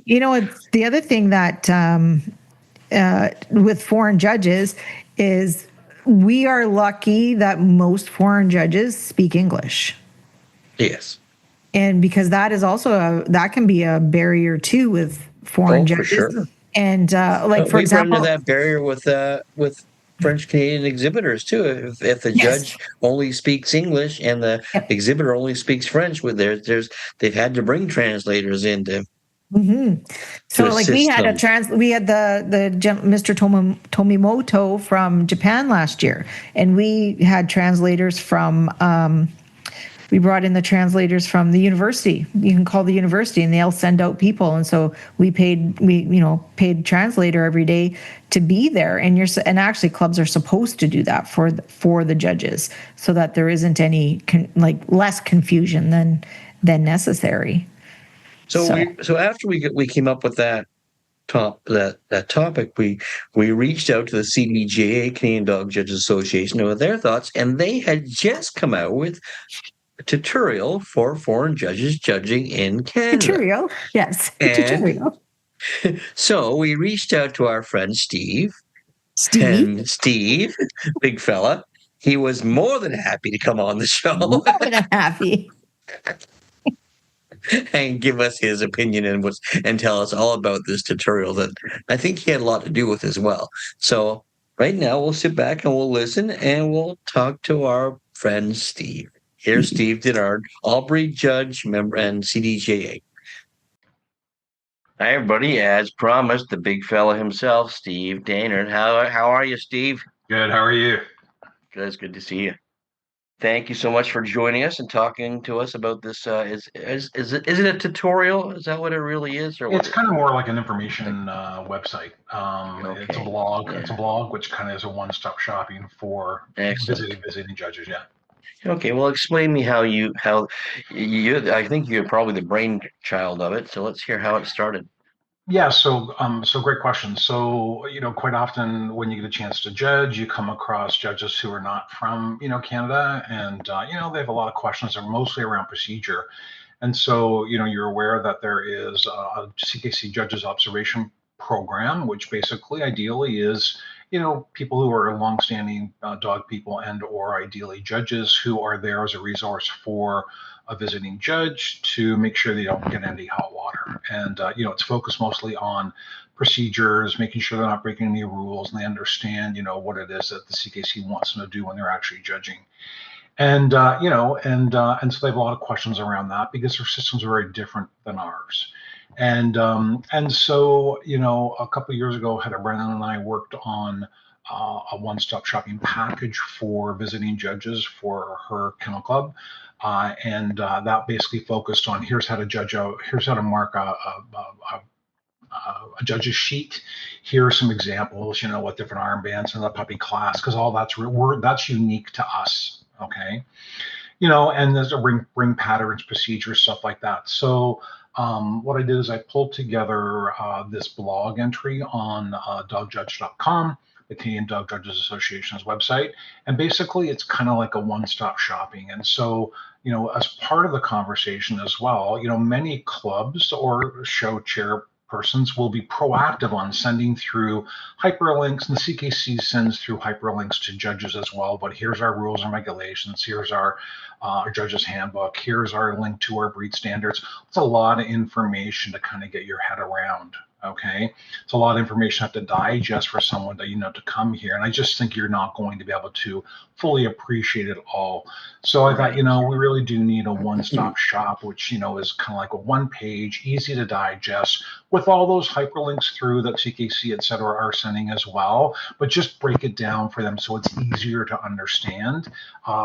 The other thing that with foreign judges is we are lucky that most foreign judges speak English. Yes. And because that is also that can be a barrier too with foreign For judges. sure. And like for We've run into example, that barrier with French Canadian exhibitors too. If the yes, judge only speaks English and the yep. exhibitor only speaks French, with they've had to bring translators in to So like we assist had them. we had Mr. Tomimoto from Japan last year, and we had translators from we brought in the translators from the university. You can call the university and they'll send out people. And so we paid translator every day to be there. And actually clubs are supposed to do that for the judges so that there isn't any less confusion than necessary. So after we came up with that topic, we reached out to the CDJA, Canadian Dog Judges Association, with their thoughts, and they had just come out with tutorial for foreign judges judging in Canada. Tutorial, yes, And tutorial. so we reached out to our friend Steve. Steve, And Steve, big fella, he was more than happy to come on the show more than happy. and give us his opinion and tell us all about this tutorial that I think he had a lot to do with as well. So right now we'll sit back and we'll listen and we'll talk to our friend Steve. Here's Steve Dainard, Albury judge, member, and CDJA. Hi, everybody. As promised, the big fella himself, Steve Dainard. How are you, Steve? Good. How are you? Good. It's good to see you. Thank you so much for joining us and talking to us about this. Is it a tutorial? Is that what it really is, or It's kind of more like an information website. Okay. It's a blog. Yeah. It's a blog, which kind of is a one-stop shopping for visiting judges. Yeah. Okay. Well, explain me how you. I think you're probably the brainchild of it. So let's hear how it started. Yeah, so great question. So, quite often when you get a chance to judge, you come across judges who are not from, Canada, and they have a lot of questions. They're mostly around procedure. And so, you're aware that there is a CKC Judges Observation Program, which basically ideally is, people who are longstanding dog people and or ideally judges who are there as a resource for a visiting judge to make sure they don't get any hot water. And, it's focused mostly on procedures, making sure they're not breaking any rules, and they understand, what it is that the CKC wants them to do when they're actually judging. And and so they have a lot of questions around that because their systems are very different than ours. And so a couple of years ago, Heather Brennan and I worked on a one-stop shopping package for visiting judges for her kennel club, and that basically focused on here's how to mark a judge's sheet. Here are some examples, what different armbands in the puppy class, because all that's unique to us. Okay. And there's a ring patterns, procedures, stuff like that. So what I did is I pulled together this blog entry on dogjudge.com, the Canadian Dog Judges Association's website. And basically it's kind of like a one-stop shopping. And so, as part of the conversation as well, many clubs or show chair persons will be proactive on sending through hyperlinks, and the CKC sends through hyperlinks to judges as well. But here's our rules and regulations. Here's our judge's handbook. Here's our link to our breed standards. It's a lot of information to kind of get your head around. Okay, it's a lot of information I have to digest for someone to come here, and I just think you're not going to be able to fully appreciate it all. So I thought, we really do need a one-stop shop, which is kind of like a one-page, easy to digest, with all those hyperlinks through that CKC, et cetera, are sending as well, but just break it down for them so it's easier to understand.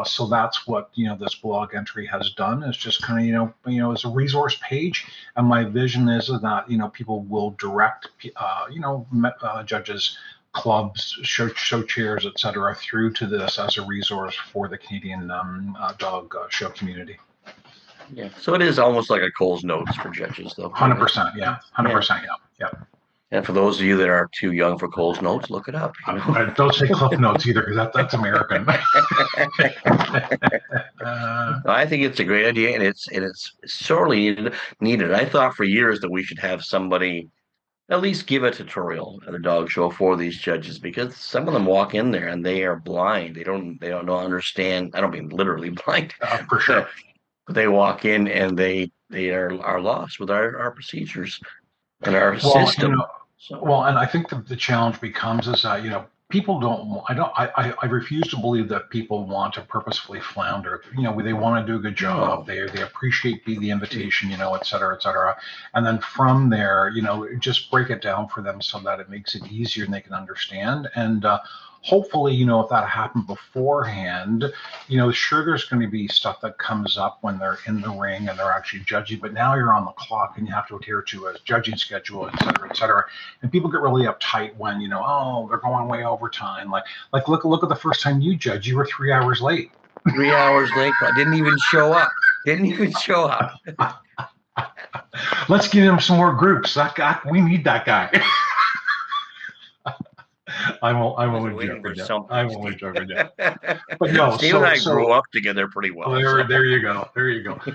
So that's what this blog entry has done, is just kind of as a resource page. And my vision is that people will direct judges, clubs, show chairs, et cetera, through to this as a resource for the Canadian dog show community. Yeah. So it is almost like a Cole's Notes for judges, though. 100%. Yeah. 100%. Yeah. And for those of you that are too young for Cole's Notes, look it up. Don't say Cliff Notes either, because that's American. I think it's a great idea, and it's sorely needed. I thought for years that we should have somebody at least give a tutorial at a dog show for these judges, because some of them walk in there and they are blind. They don't know understand. I don't mean literally blind, For but sure. they walk in and they are lost with our procedures and our Well, system. So well, and I think the challenge becomes is that people don't. I refuse to believe that people want to purposefully flounder. They want to do a good job. no. They appreciate the invitation. Et cetera, et cetera. And then from there, just break it down for them so that it makes it easier and they can understand. And hopefully, if that happened beforehand, sure, there's going to be stuff that comes up when they're in the ring and they're actually judging, but now you're on the clock and you have to adhere to a judging schedule, et cetera, et cetera. And people get really uptight when, oh, they're going way over time. Like look at the first time you judged, you were 3 hours late. 3 hours late. I didn't even show up. Didn't even show up. Let's give him some more groups. That guy, we need that guy. I'm only joking. I'm only joking. But no, Steve and I grew up together pretty well. There you go.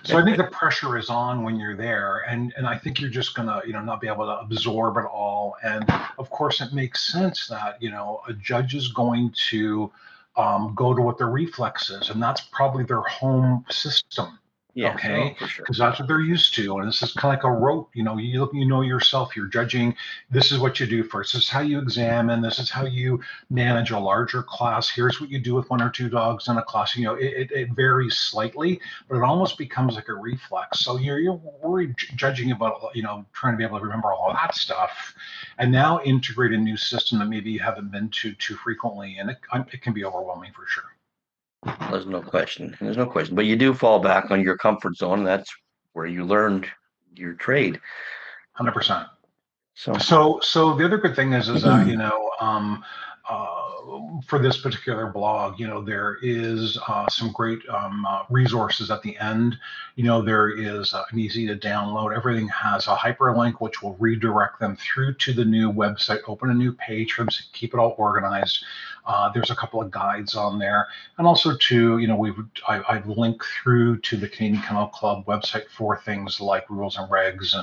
So I think the pressure is on when you're there, and I think you're just gonna not be able to absorb it all. And of course, it makes sense that a judge is going to go to what their reflex is, and that's probably their home system. Yeah, okay, for sure. because that's what they're used to, and this is kind of like a rope. You know yourself. You're judging. This is what you do first. This is how you examine. This is how you manage a larger class. Here's what you do with one or two dogs in a class. It varies slightly, but it almost becomes like a reflex. So you're worried judging about trying to be able to remember all that stuff, and now integrate a new system that maybe you haven't been to too frequently, and it can be overwhelming for sure. There's no question. But you do fall back on your comfort zone, and that's where you learned your trade. 100%. So the other good thing is that for this particular blog, there is some great resources at the end. There is an easy to download. Everything has a hyperlink, which will redirect them through to the new website, open a new page for them to keep it all organized. There's a couple of guides on there, and also I've linked through to the Canadian Kennel Club website for things like rules and regs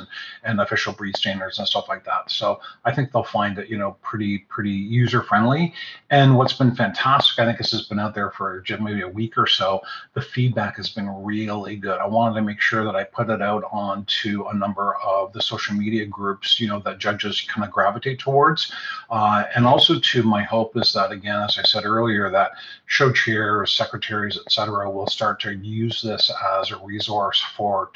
and official breed standards and stuff like that. So I think they'll find it pretty user friendly. And what's been fantastic, I think this has been out there for just maybe a week or so. The feedback has been really good. I wanted to make sure that I put it out onto a number of the social media groups, that judges kind of gravitate towards, and also my hope is that, again, as I said earlier, that show chairs, secretaries, et cetera, will start to use this as a resource for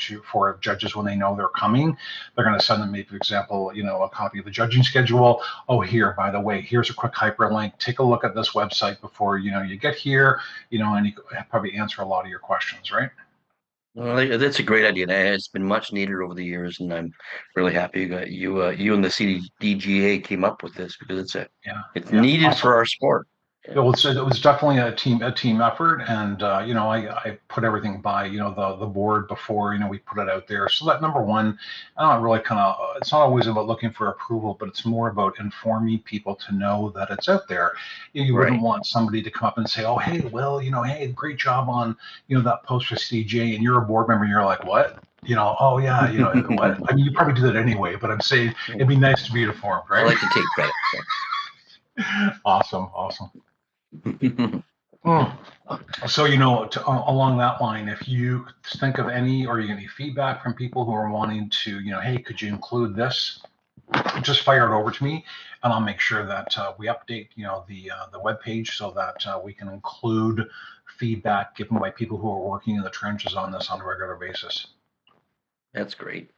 judges when they know they're coming. They're going to send them, maybe, for example, a copy of the judging schedule. Oh, here, by the way, here's a quick hyperlink. Take a look at this website before you get here, and you probably answer a lot of your questions, right? Well, that's a great idea. And it's been much needed over the years, and I'm really happy you and the CDGA came up with this, because it's needed awesome. for our sport. It was definitely a team effort, and I put everything by the board before we put it out there. So that, number one, I don't really it's not always about looking for approval, but it's more about informing people to know that it's out there. You wouldn't want somebody to come up and say, oh, hey, well, hey, great job on that post for CJ, and you're a board member and you're like, what? Oh yeah, what? I mean, you probably do that anyway, but I'm saying it'd be nice to be informed, right? I like to take credit. So. Awesome. So, along that line, if you think of any, or you get any feedback from people who are wanting to, hey, could you include this? Just fire it over to me, and I'll make sure that we update, the webpage so that we can include feedback given by people who are working in the trenches on this on a regular basis. That's great.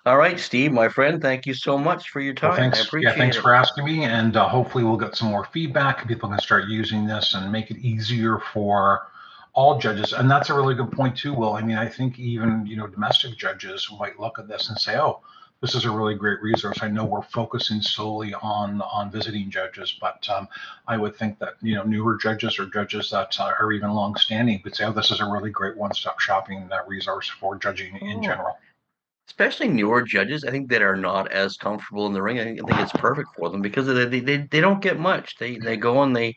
All right, Steve, my friend, thank you so much for your time. Thanks. I appreciate it. Thanks for asking me, and hopefully we'll get some more feedback and people can start using this and make it easier for all judges. And that's a really good point too, Will. I mean, I think even domestic judges might look at this and say, oh, this is a really great resource. I know we're focusing solely on visiting judges, but I would think that newer judges or judges that are even long-standing would say, oh, this is a really great one-stop shopping resource for judging in general. Especially newer judges, I think, that are not as comfortable in the ring. I think it's perfect for them, because they don't get much. They go and they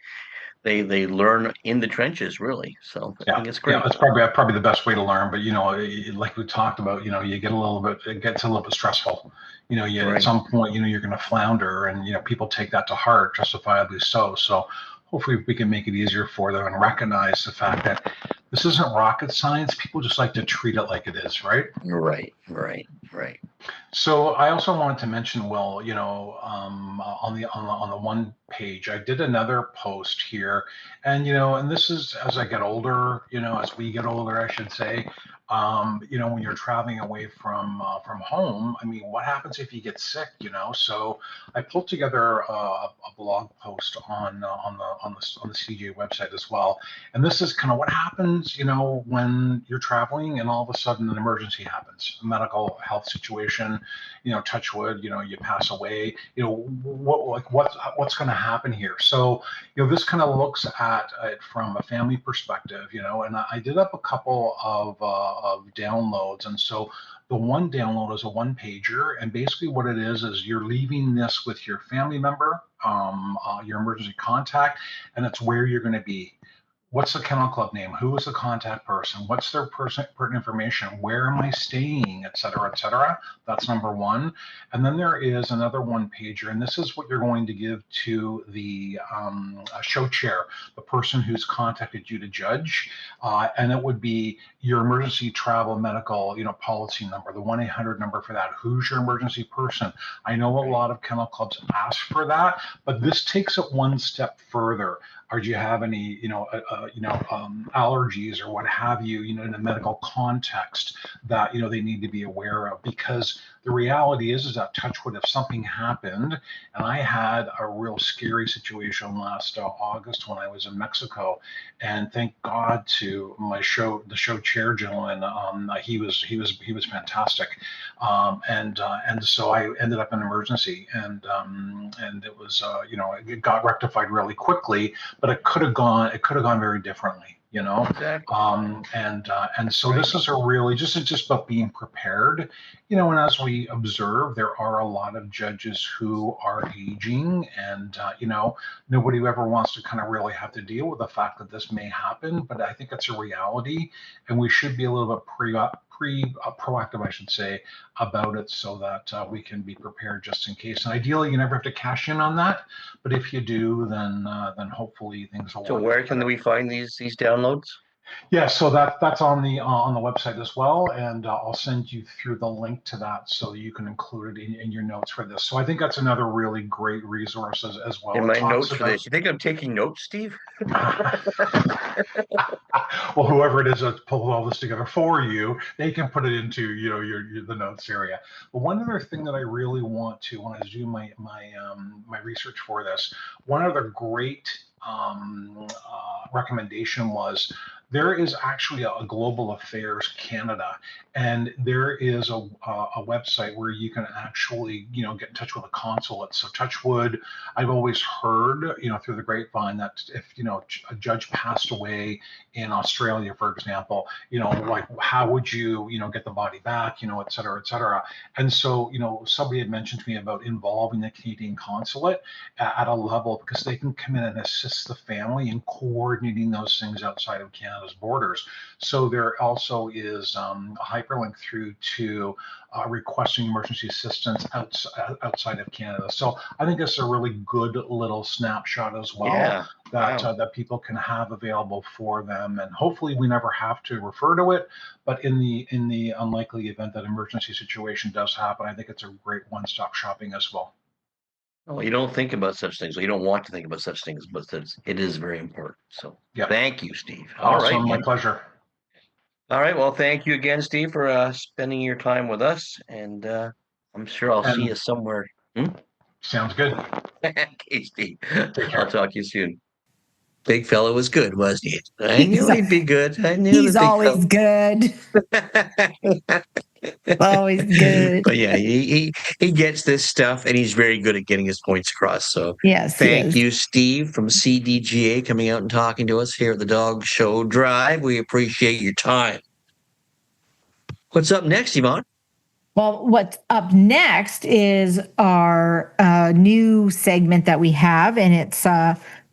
they learn in the trenches, really. So I think it's great. That's probably the best way to learn. But like we talked about, you get a little bit, it gets a little bit stressful. At some point, you're going to flounder, and people take that to heart, justifiably so. So hopefully we can make it easier for them and recognize the fact that this isn't rocket science. People just like to treat it like it is, right? Right. So I also wanted to mention, Will, on the one page, I did another post here, and this is as I get older, as we get older, I should say. When you're traveling away from home, I mean, what happens if you get sick? So I pulled together a blog post on the CJ website as well, and this is kind of what happens, when you're traveling and all of a sudden an emergency happens, a medical health situation, touch wood, you pass away, what's going to happen here? So this kind of looks at it from a family perspective, and I did up a couple of downloads. And so the one download is a one pager. And basically what it is you're leaving this with your family member, your emergency contact, and it's where you're going to be. What's the kennel club name? Who is the contact person? What's their pertinent information? Where am I staying, et cetera, et cetera? That's number one. And then there is another one pager, and this is what you're going to give to the show chair, the person who's contacted you to judge. And it would be your emergency travel medical, policy number, the 1-800 number for that. Who's your emergency person? I know a lot of kennel clubs ask for that, but this takes it one step further. Or do you have any, allergies or what have you, in a medical context that, they need to be aware of? Because the reality is that, touch wood, if something happened, and I had a real scary situation last August when I was in Mexico, and thank God to the show chair gentleman, he was fantastic, and so I ended up in emergency, and it was it got rectified really quickly, but it could have gone very differently. Exactly. And so this is just about being prepared, and as we observe, there are a lot of judges who are aging, and nobody ever wants to kind of really have to deal with the fact that this may happen, but I think it's a reality, and we should be a little bit proactive, I should say, about it, so that we can be prepared just in case. And ideally, you never have to cash in on that, but if you do, then hopefully things will work. So where can we find these downloads? Yeah, so that's on the website as well, and I'll send you through the link to that so you can include it in your notes for this. So I think that's another really great resource as well. In my notes for this, you think I'm taking notes, Steve? Well, whoever it is that's pulled all this together for you, they can put it into the notes area. But one other thing that I really want to, when I was doing my research for this, one other great recommendation was, there is actually a Global Affairs Canada, and there is a website where you can actually get in touch with a consulate. So touch wood, I've always heard through the grapevine that if a judge passed away in Australia, for example, like how would you get the body back, et cetera, et cetera. And so somebody had mentioned to me about involving the Canadian consulate at a level, because they can come in and assist the family in coordinating those things outside of Canada's borders. So there also is a hyperlink through to requesting emergency assistance outside of Canada. So I think it's a really good little snapshot as well, that people can have available for them. And hopefully we never have to refer to it, but in the unlikely event that emergency situation does happen, I think it's a great one-stop shopping as well. Well, you don't think about such things. Well, you don't want to think about such things, but it is very important. So Thank you, Steve. All right. My pleasure. All right. Well, thank you again, Steve, for spending your time with us. And I'm sure I'll see you somewhere. Sounds good. Okay, Steve. I'll talk to you soon. Big fella was good, wasn't he? I knew he'd be good. I knew he's always good. Always good. But yeah, he gets this stuff, and he's very good at getting his points across. So yes, thank you, Steve from CDGA, coming out and talking to us here at the Dog Show Drive. We appreciate your time. What's up next, Yvonne? Well, what's up next is our new segment that we have, and it's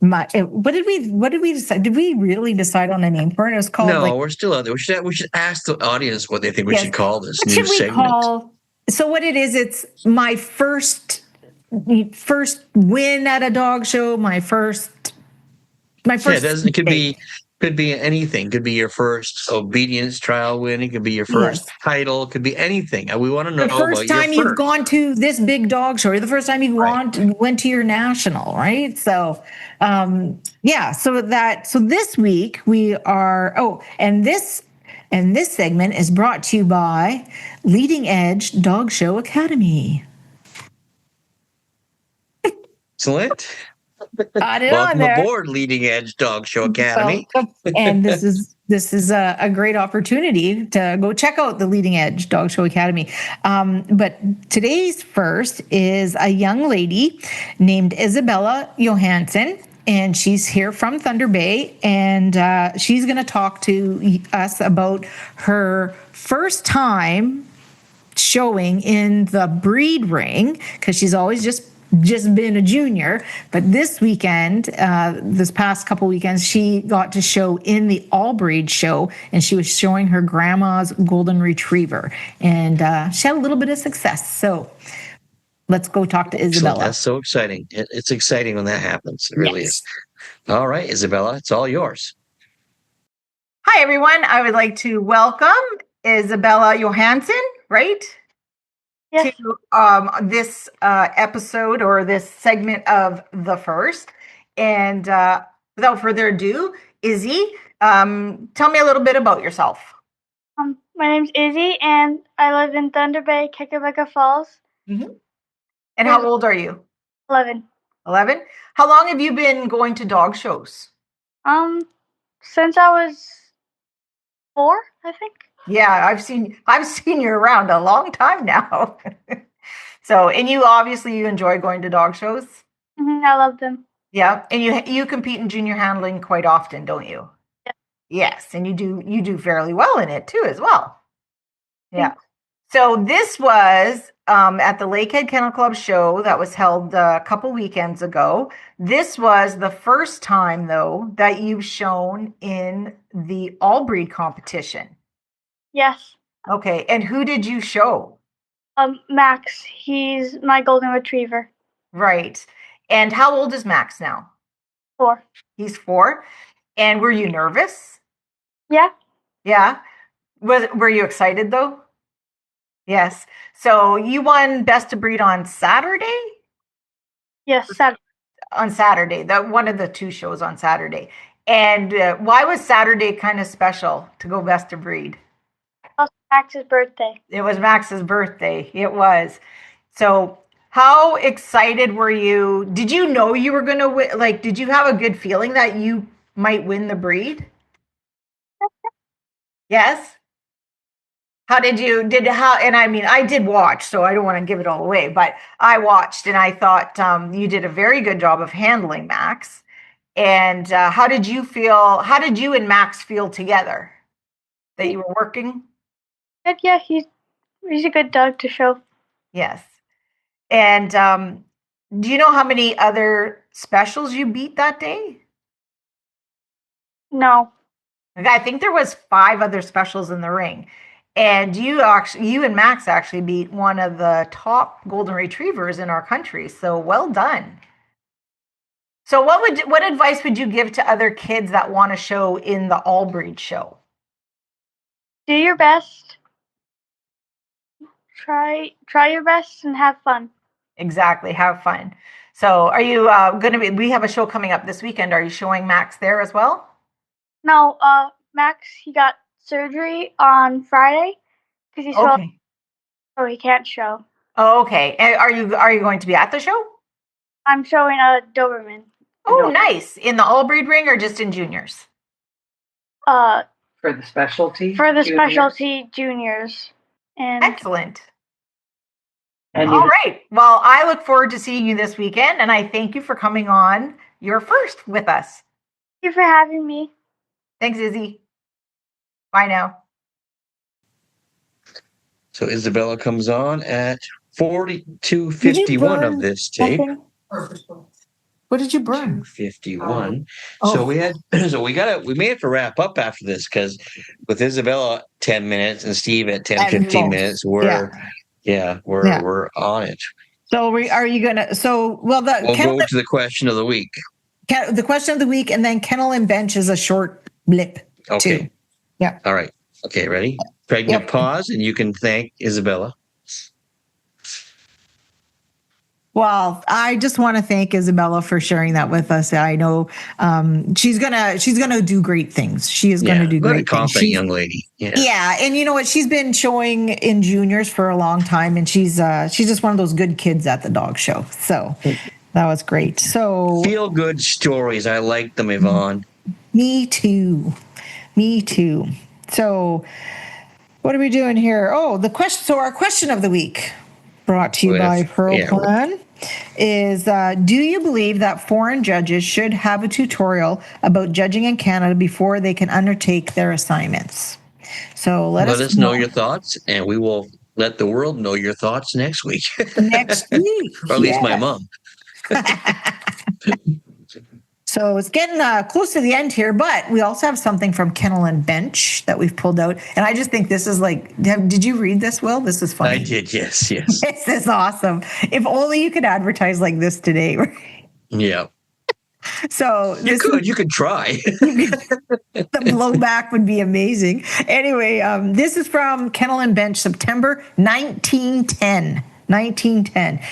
What did we decide? Did we really decide on a name for it? It was called No, we're still out there. We should ask the audience what they think we should call this what new should we segment. call? So what it is, it's my first win at a dog show. My first. It could be anything. Could be your first obedience trial win. It could be your first title. It could be anything. We want to know the first time you've gone to this big dog show, or the first time you went to your national, right? So, so this week we are. And this segment is brought to you by Leading Edge Dog Show Academy. Excellent. Welcome aboard, Leading Edge Dog Show Academy. And this is a great opportunity to go check out the Leading Edge Dog Show Academy. But today's first is a young lady named Isabella Johansson, and she's here from Thunder Bay, and she's going to talk to us about her first time showing in the breed ring, because she's always just been a junior, but this weekend, this past couple weekends, she got to show in the all breed show, and she was showing her grandma's golden retriever, and she had a little bit of success. So let's go talk to Isabella. That's so exciting. It's exciting when that happens. It really is. All right, Isabella, it's all yours. Hi, everyone. I would like to welcome Isabella Johansson, right? Yes. To this episode, or this segment of The First. And without further ado, Izzy, tell me a little bit about yourself. My name's Izzy, and I live in Thunder Bay, Kekabeka Falls. Mm-hmm. And how old are you? 11. 11? How long have you been going to dog shows? Since I was 4, I think. Yeah, I've seen you around a long time now. So, and you enjoy going to dog shows? Mm-hmm, I love them. Yeah, and you compete in junior handling quite often, don't you? Yeah. Yes, and you do fairly well in it too, as well. Yeah. Thanks. So this was at the Lakehead Kennel Club show that was held a couple weekends ago. This was the first time, though, that you've shown in the all breed competition. Yes. Okay, and who did you show? Max. He's my golden retriever. Right. And how old is Max now? 4. He's 4. And were you nervous? Yeah. Yeah. Were you excited, though? Yes. So you won Best of Breed on Saturday? Yes, Saturday. On Saturday. One of the 2 shows on Saturday. And why was Saturday kind of special to go Best of Breed? Max's birthday. It was Max's birthday. It was. So how excited were you? Did you know you were going to win? Like, did you have a good feeling that you might win the breed? Yes. And I mean, I did watch, so I don't want to give it all away, but I watched, and I thought you did a very good job of handling Max. And how did you and Max feel together? That you were working? Yeah, he's a good dog to show. Yes. And do you know how many other specials you beat that day? No. I think there was 5 other specials in the ring. And you and Max actually beat one of the top golden retrievers in our country. So well done. So what advice would you give to other kids that want to show in the all breed show? Do your best. Try your best and have fun. Exactly. Have fun. So are you we have a show coming up this weekend. Are you showing Max there as well? No, Max, he got surgery on Friday because he's so he can't show. Oh, okay. And are you going to be at the show? I'm showing a Doberman. Oh, nice. In the all breed ring or just in juniors? For the specialty? For the specialty juniors. And excellent. All right. Well, I look forward to seeing you this weekend, and I thank you for coming on your first with us. Thank you for having me. Thanks, Izzy. Bye now. So Isabella comes on at 42:51 of this tape. What did you burn? 2:51. Oh. So we may have to wrap up after this because with Isabella 10 minutes and Steve at 10, 15 minutes, we're on it. So are you gonna? We'll go to the question of the week. The question of the week, and then Kennel and Bench is a short blip. Okay. Too. Yeah. All right. Okay. Ready? Pregnant pause, and you can thank Isabella. Well, I just want to thank Isabella for sharing that with us. I know she's gonna do great things. She is going to do great things. Confident young lady. Yeah, and you know what? She's been showing in juniors for a long time, and she's just one of those good kids at the dog show. So that was great. So feel good stories. I like them, Yvonne. Me too. So what are we doing here? Oh, the question. So our question of the week, brought to you by Pearl Plan, is do you believe that foreign judges should have a tutorial about judging in Canada before they can undertake their assignments? So let us know your thoughts, and we will let the world know your thoughts next week. Next week. Or at least my mom. So it's getting close to the end here, but we also have something from Kennel and Bench that we've pulled out. And I just think this is did you read this, Will? This is funny. I did, yes. This is awesome. If only you could advertise like this today. Yeah. So you could try. The blowback would be amazing. Anyway, this is from Kennel and Bench, September 1910.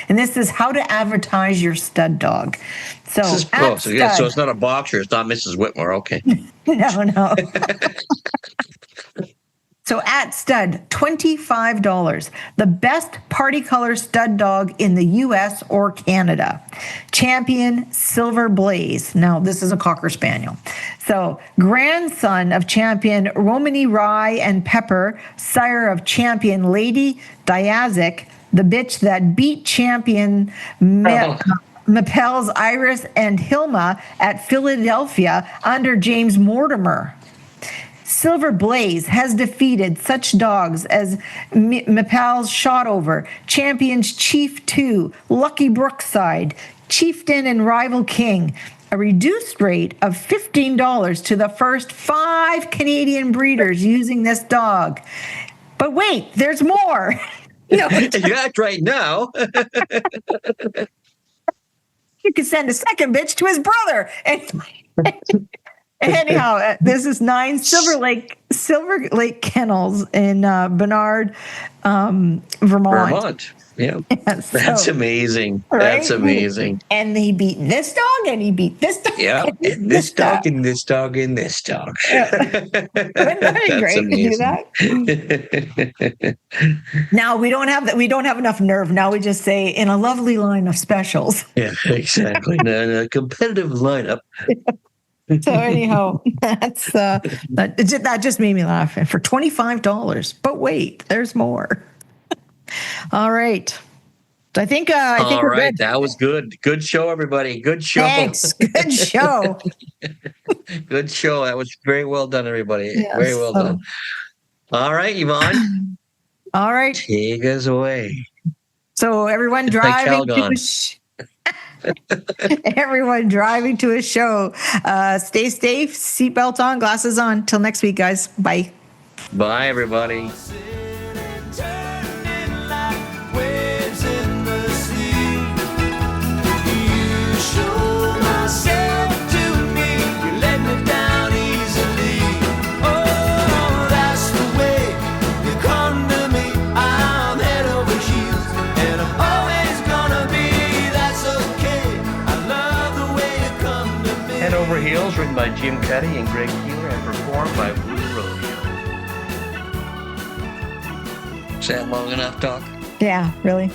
And this is how to advertise your stud dog. So it's not a boxer. It's not Mrs. Whitmore. Okay. No. So at stud, $25. The best party color stud dog in the U.S. or Canada. Champion Silver Blaze. Now, this is a Cocker Spaniel. So grandson of champion Romany Rye and Pepper, sire of champion Lady Diazic, the bitch that beat champion Mapels, Iris, and Hilma at Philadelphia under James Mortimer. Silver Blaze has defeated such dogs as Mapel's Shotover, Champions Chief 2, Lucky Brookside, Chieftain and Rival King. A reduced rate of $15 to the first 5 Canadian breeders using this dog. But wait, there's more. You act right now. You can send a second bitch to his brother. Anyhow, this is 9 Silver Lake Kennels in Bernard, Vermont. Yeah. That's amazing. Right? That's amazing. And he beat this dog, and he beat this dog. Yeah, and this dog, and this dog, and this dog. Wouldn't that be great to do that? Now we don't have that. We don't have enough nerve. Now we just say in a lovely line of specials. Yeah, exactly. In a competitive lineup. So anyhow, that just made me laugh. And for $25, but wait, there's more. All right. I think we're good. That was good. Good show, everybody. Good show. Thanks. Good show. Good show. That was very well done, everybody. Yes, very well done. All right, Yvonne. All right. Take us away. So everyone driving to a show. Stay safe, seatbelt on, glasses on. Till next week, guys. Bye. Bye, everybody. Heels, written by Jim Cuddy and Greg Keeler and performed by Blue Rodeo. Is that long enough, Doc? Yeah, really.